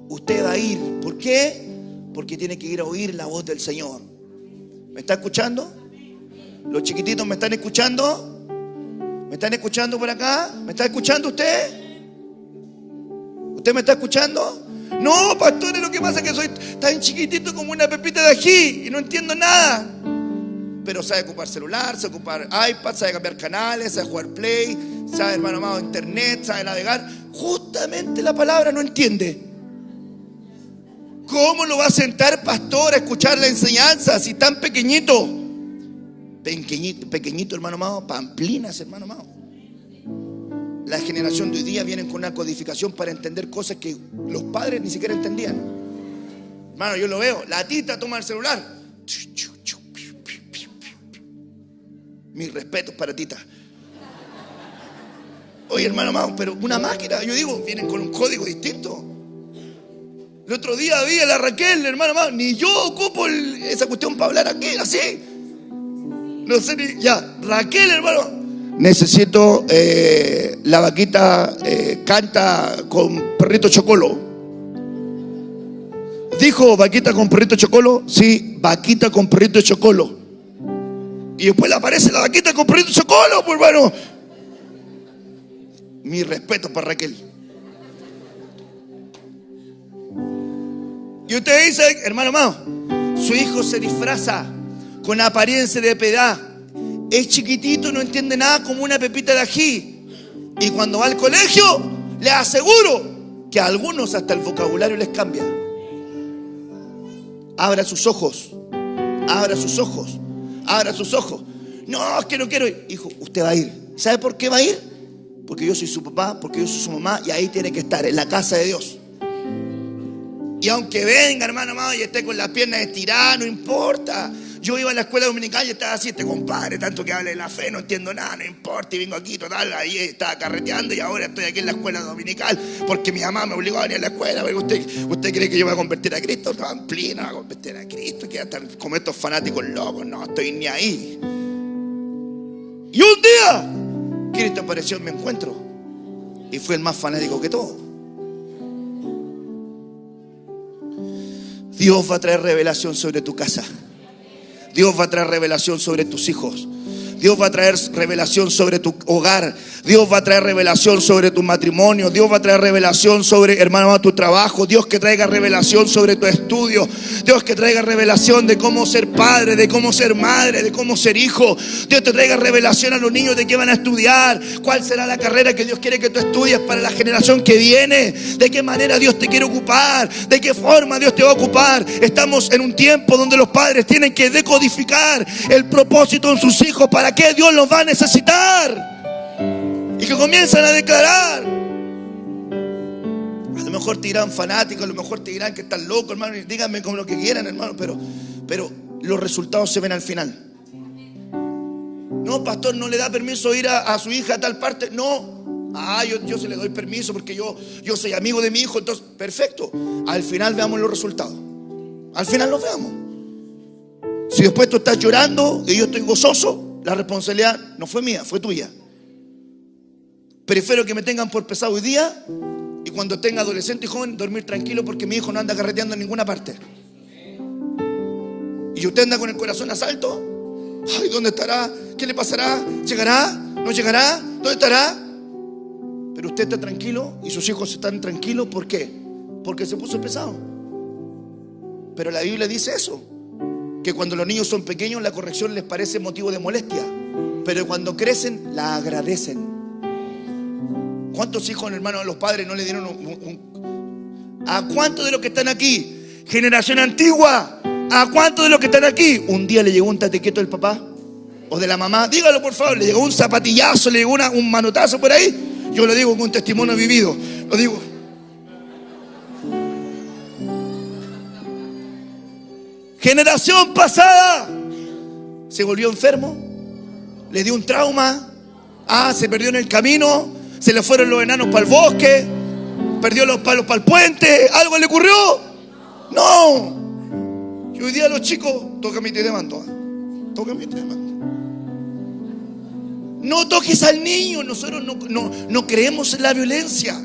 [SPEAKER 2] Usted va a ir. ¿Por qué? Porque tiene que ir a oír la voz del Señor. ¿Me está escuchando? Los chiquititos me están escuchando. ¿Me están escuchando por acá? ¿Me está escuchando usted? ¿Usted me está escuchando? No, pastores, lo que pasa es que soy tan chiquitito como una pepita de ají y no entiendo nada. Pero sabe ocupar celular, sabe ocupar iPad, sabe cambiar canales, sabe jugar Play, sabe, hermano amado, internet, sabe navegar. Justamente la palabra no entiende. ¿Cómo lo va a sentar, pastor, a escuchar la enseñanza si tan pequeñito? Pequeñito, hermano amado, pamplinas, hermano amado. La generación de hoy día vienen con una codificación para entender cosas que los padres ni siquiera entendían. Hermano, yo lo veo. La tita toma el celular. Mis respetos para tita. Oye, hermano amado, pero una máquina, yo digo, vienen con un código distinto. El otro día vi a la Raquel, hermano amado, ni yo ocupo esa cuestión para hablar aquí, así. No sé ni, ya, Raquel, hermano. Necesito la vaquita canta con perrito chocolo. ¿Dijo vaquita con perrito chocolo? Sí, vaquita con perrito chocolo. Y después le aparece la vaquita con perrito chocolo, pues, hermano. Mi respeto para Raquel. Y usted dice, hermano amado, su hijo se disfraza con apariencia de piedad. Es chiquitito, no entiende nada, como una pepita de ají. Y cuando va al colegio, le aseguro que a algunos hasta el vocabulario les cambia. Abra sus ojos. Abra sus ojos. Abra sus ojos. No, es que no quiero ir. Hijo, usted va a ir. ¿Sabe por qué va a ir? Porque yo soy su papá, porque yo soy su mamá, y ahí tiene que estar, en la casa de Dios. Y aunque venga, hermano amado, y esté con las piernas estiradas, no importa. Yo iba a la escuela dominical y estaba así, este compadre, tanto que habla de la fe, no entiendo nada, no importa, y vengo aquí, total, ahí estaba carreteando y ahora estoy aquí en la escuela dominical porque mi mamá me obligó a venir a la escuela. ¿Usted cree que yo me voy a convertir a Cristo? Pamplina, me voy a convertir a Cristo, que hasta como estos fanáticos locos, no estoy ni ahí. Y un día, Cristo apareció en mi encuentro y fue el más fanático que todo. Dios va a traer revelación sobre tu casa. Dios va a traer revelación sobre tus hijos. Dios va a traer revelación sobre tu hogar. Dios va a traer revelación sobre tu matrimonio. Dios va a traer revelación sobre, hermano, tu trabajo. Dios que traiga revelación sobre tu estudio. Dios que traiga revelación de cómo ser padre, de cómo ser madre, de cómo ser hijo. Dios te traiga revelación a los niños de qué van a estudiar, cuál será la carrera que Dios quiere que tú estudies para la generación que viene, de qué manera Dios te quiere ocupar, de qué forma Dios te va a ocupar. Estamos en un tiempo donde los padres tienen que decodificar el propósito en sus hijos, para qué Dios los va a necesitar, y que comienzan a declarar. A lo mejor te dirán fanáticos, a lo mejor te dirán que están locos, hermano, y díganme como lo que quieran, hermano, pero los resultados se ven al final. No, pastor, no le da permiso ir a su hija a tal parte. No, yo se le doy permiso porque yo soy amigo de mi hijo. Entonces, perfecto, al final veamos los resultados. Al final los veamos. Si después tú estás llorando y yo estoy gozoso, la responsabilidad no fue mía, fue tuya. Prefiero que me tengan por pesado hoy día y cuando tenga adolescente y joven dormir tranquilo porque mi hijo no anda carreteando en ninguna parte. Y usted anda con el corazón a salto. Ay, ¿dónde estará? ¿Qué le pasará? ¿Llegará? ¿No llegará? ¿Dónde estará? Pero usted está tranquilo y sus hijos están tranquilos. ¿Por qué? Porque se puso pesado. Pero la Biblia dice eso, que cuando los niños son pequeños la corrección les parece motivo de molestia, pero cuando crecen la agradecen. ¿Cuántos hijos, hermanos, a los padres no le dieron ¿A cuántos de los que están aquí, generación antigua, a cuántos de los que están aquí, un día le llegó un tatequieto del papá o de la mamá? Dígalo por favor. Le llegó un zapatillazo, le llegó un manotazo por ahí. Yo lo digo con un testimonio vivido, lo digo. Generación pasada se volvió enfermo, le dio un trauma, se perdió en el camino, se le fueron los enanos para el bosque, perdió los palos para el puente, ¿algo le ocurrió? No. Y hoy día los chicos, tócame y te demando, tócame y te demando. No toques al niño. Nosotros no creemos en la violencia.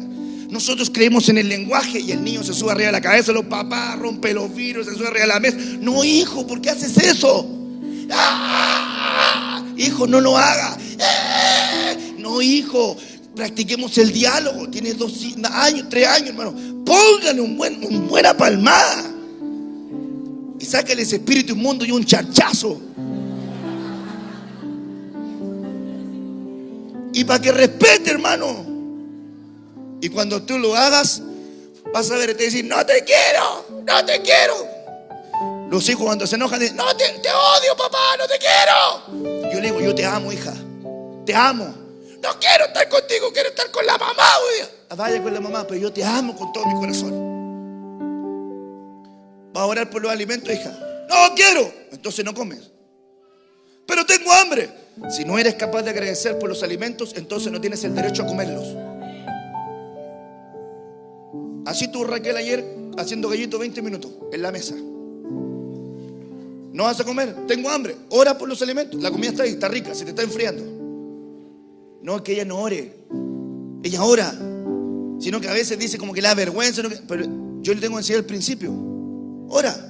[SPEAKER 2] Nosotros creemos en el lenguaje. Y el niño se sube arriba de la cabeza de los papás, rompe los vidrios, se sube arriba de la mesa. No, hijo, ¿por qué haces eso? Hijo, no lo haga. No, hijo, practiquemos el diálogo. Tienes 2 años, 3 años, hermano. Póngale un buena palmada y sácale ese espíritu inmundo y un charchazo. Y para que respete, hermano. Y cuando tú lo hagas, vas a ver, te decir, no te quiero, no te quiero. Los hijos cuando se enojan dicen, no, te odio, papá, no te quiero. Yo le digo, yo te amo, hija, te amo. No quiero estar contigo, quiero estar con la mamá hoy día. Vaya con la mamá, pero yo te amo con todo mi corazón. ¿Vas a orar por los alimentos, hija? No quiero. Entonces no comes. Pero tengo hambre. Si no eres capaz de agradecer por los alimentos, entonces no tienes el derecho a comerlos. Así tú, Raquel, ayer haciendo gallito 20 minutos en la mesa. No vas a comer, tengo hambre. Ora por los alimentos. La comida está ahí, está rica, se te está enfriando. No es que ella no ore, ella ora. Sino que a veces dice como que le da vergüenza, pero yo le tengo que enseñar el principio. Ora.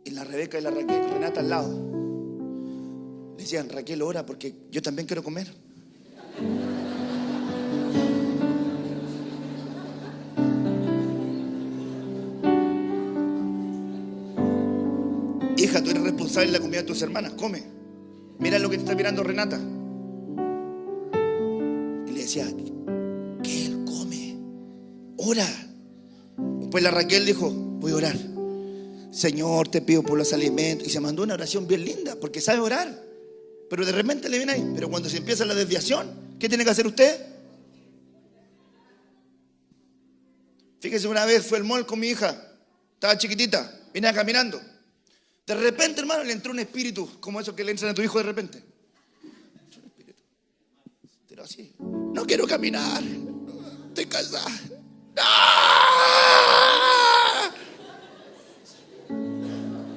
[SPEAKER 2] La Rebeca y la Raquel, Renata al lado, le decían, Raquel, ora porque yo también quiero comer. Hija, tú eres responsable de la comida de tus hermanas, come. Mira lo que te está mirando Renata. Y le decía, que él come, ora. Después la Raquel dijo, voy a orar. Señor, te pido por los alimentos. Y se mandó una oración bien linda, porque sabe orar. Pero de repente le viene ahí. Pero cuando se empieza la desviación, ¿qué tiene que hacer usted? Fíjese, una vez fue al mall con mi hija. Estaba chiquitita, venía caminando. De repente, hermano, le entró un espíritu, como esos que le entran a tu hijo de repente. Pero así, no quiero caminar, estoy cansada. ¡Ah!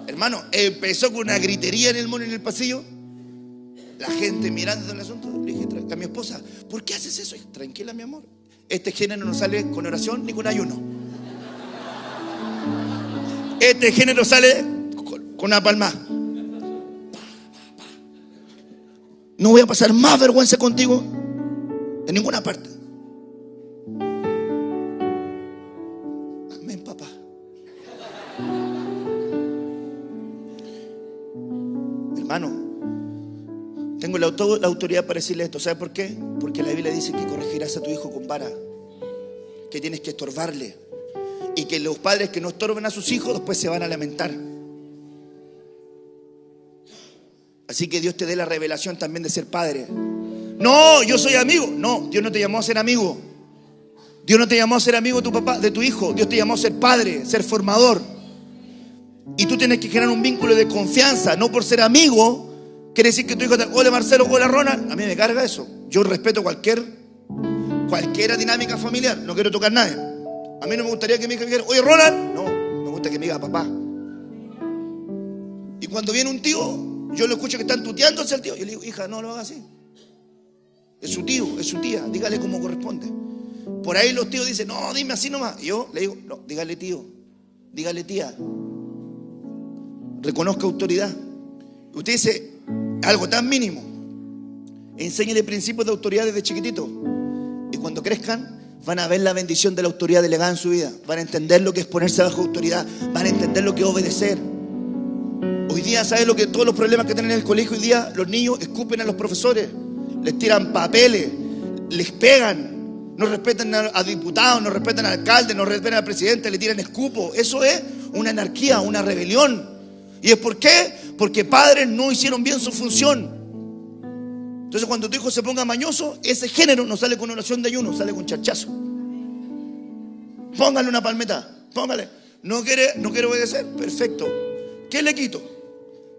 [SPEAKER 2] Hermano, empezó con una gritería en el mall, en el pasillo. La gente mirando el asunto. Le dije a mi esposa, ¿por qué haces eso? Tranquila, mi amor. Este género no sale con oración ni con ayuno. Este género sale con una palma. No voy a pasar más vergüenza contigo en ninguna parte. Amén, papá. Hermano, tengo la autoridad para decirle esto. ¿Sabe por qué? Porque la Biblia dice que corregirás a tu hijo con vara, que tienes que estorbarle, y que los padres que no estorben a sus hijos después se van a lamentar. Así que Dios te dé la revelación también de ser padre. No, yo soy amigo. No, Dios no te llamó a ser amigo. Dios no te llamó a ser amigo de tu papá, de tu hijo. Dios te llamó a ser padre, ser formador. Y tú tienes que generar un vínculo de confianza. No por ser amigo quiere decir que tu hijo te... Hola Marcelo, hola Ronald. A mí me carga eso. Yo respeto cualquier dinámica familiar. No quiero tocar a nadie. A mí no me gustaría que mi hija me dijera, oye Ronald. No, me gusta que me diga papá. Y cuando viene un tío, yo lo escucho que están tuteándose al tío. Y le digo, hija, no lo haga así. Es su tío, es su tía. Dígale como corresponde. Por ahí los tíos dicen, no, dime así nomás. Y yo le digo, no, dígale tío, dígale tía. Reconozca autoridad. Usted dice algo tan mínimo. Enséñale principios de autoridad desde chiquitito. Y cuando crezcan, van a ver la bendición de la autoridad delegada en su vida. Van a entender lo que es ponerse bajo autoridad. Van a entender lo que es obedecer. Hoy día, ¿sabes lo que todos los problemas que tienen en el colegio? Hoy día los niños escupen a los profesores, les tiran papeles, les pegan, no respetan a diputados, no respetan al alcalde, no respetan al presidente, le tiran escupo. Eso es una anarquía, una rebelión. ¿Y es por qué? Porque padres no hicieron bien su función. Entonces cuando tu hijo se ponga mañoso, ese género no sale con oración de ayuno, sale con charchazo. Póngale una palmeta, póngale. ¿No quiere obedecer? Perfecto. ¿Qué le quito?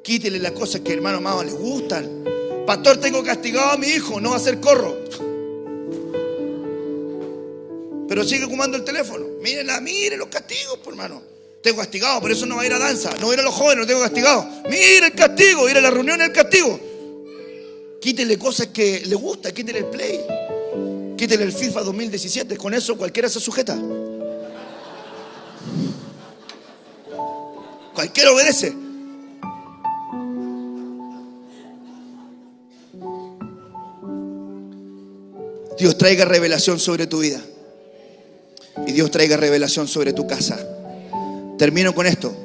[SPEAKER 2] Quítele las cosas que, hermano amado, le gustan. Pastor, tengo castigado a mi hijo, no va a hacer corro. Pero sigue fumando el teléfono. Miren los castigos, pues, hermano. Tengo castigado, por eso no va a ir a danza. No va a ir a los jóvenes, no tengo castigado. Mira el castigo, ir a la reunión el castigo. Quítele cosas que le gusta, quítele el Play. Quítele el FIFA 2017. Con eso cualquiera se sujeta. Cualquiera obedece. Dios traiga revelación sobre tu vida. Y Dios traiga revelación sobre tu casa. Termino con esto.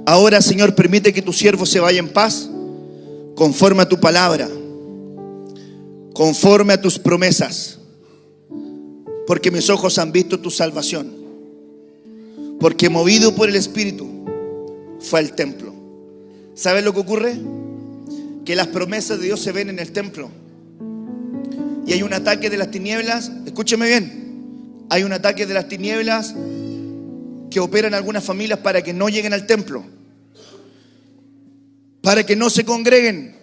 [SPEAKER 2] Ahora, Señor, permite que tu siervo se vaya en paz, conforme a tu palabra, conforme a tus promesas, porque mis ojos han visto tu salvación, porque movido por el Espíritu fue al templo. ¿Sabes lo que ocurre? Que las promesas de Dios se ven en el templo. Y hay un ataque de las tinieblas. Escúcheme bien. Hay un ataque de las tinieblas que operan algunas familias para que no lleguen al templo, para que no se congreguen,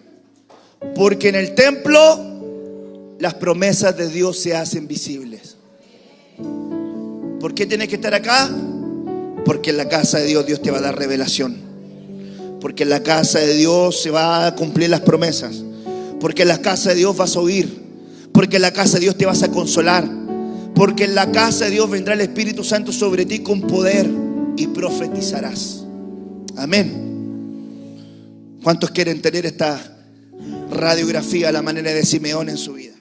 [SPEAKER 2] porque en el templo las promesas de Dios se hacen visibles. ¿Por qué tienes que estar acá? Porque en la casa de Dios, Dios te va a dar revelación. Porque en la casa de Dios se va a cumplir las promesas. Porque en la casa de Dios vas a oír. Porque en la casa de Dios te vas a consolar. Porque en la casa de Dios vendrá el Espíritu Santo sobre ti con poder y profetizarás. Amén. ¿Cuántos quieren tener esta radiografía a la manera de Simeón en su vida?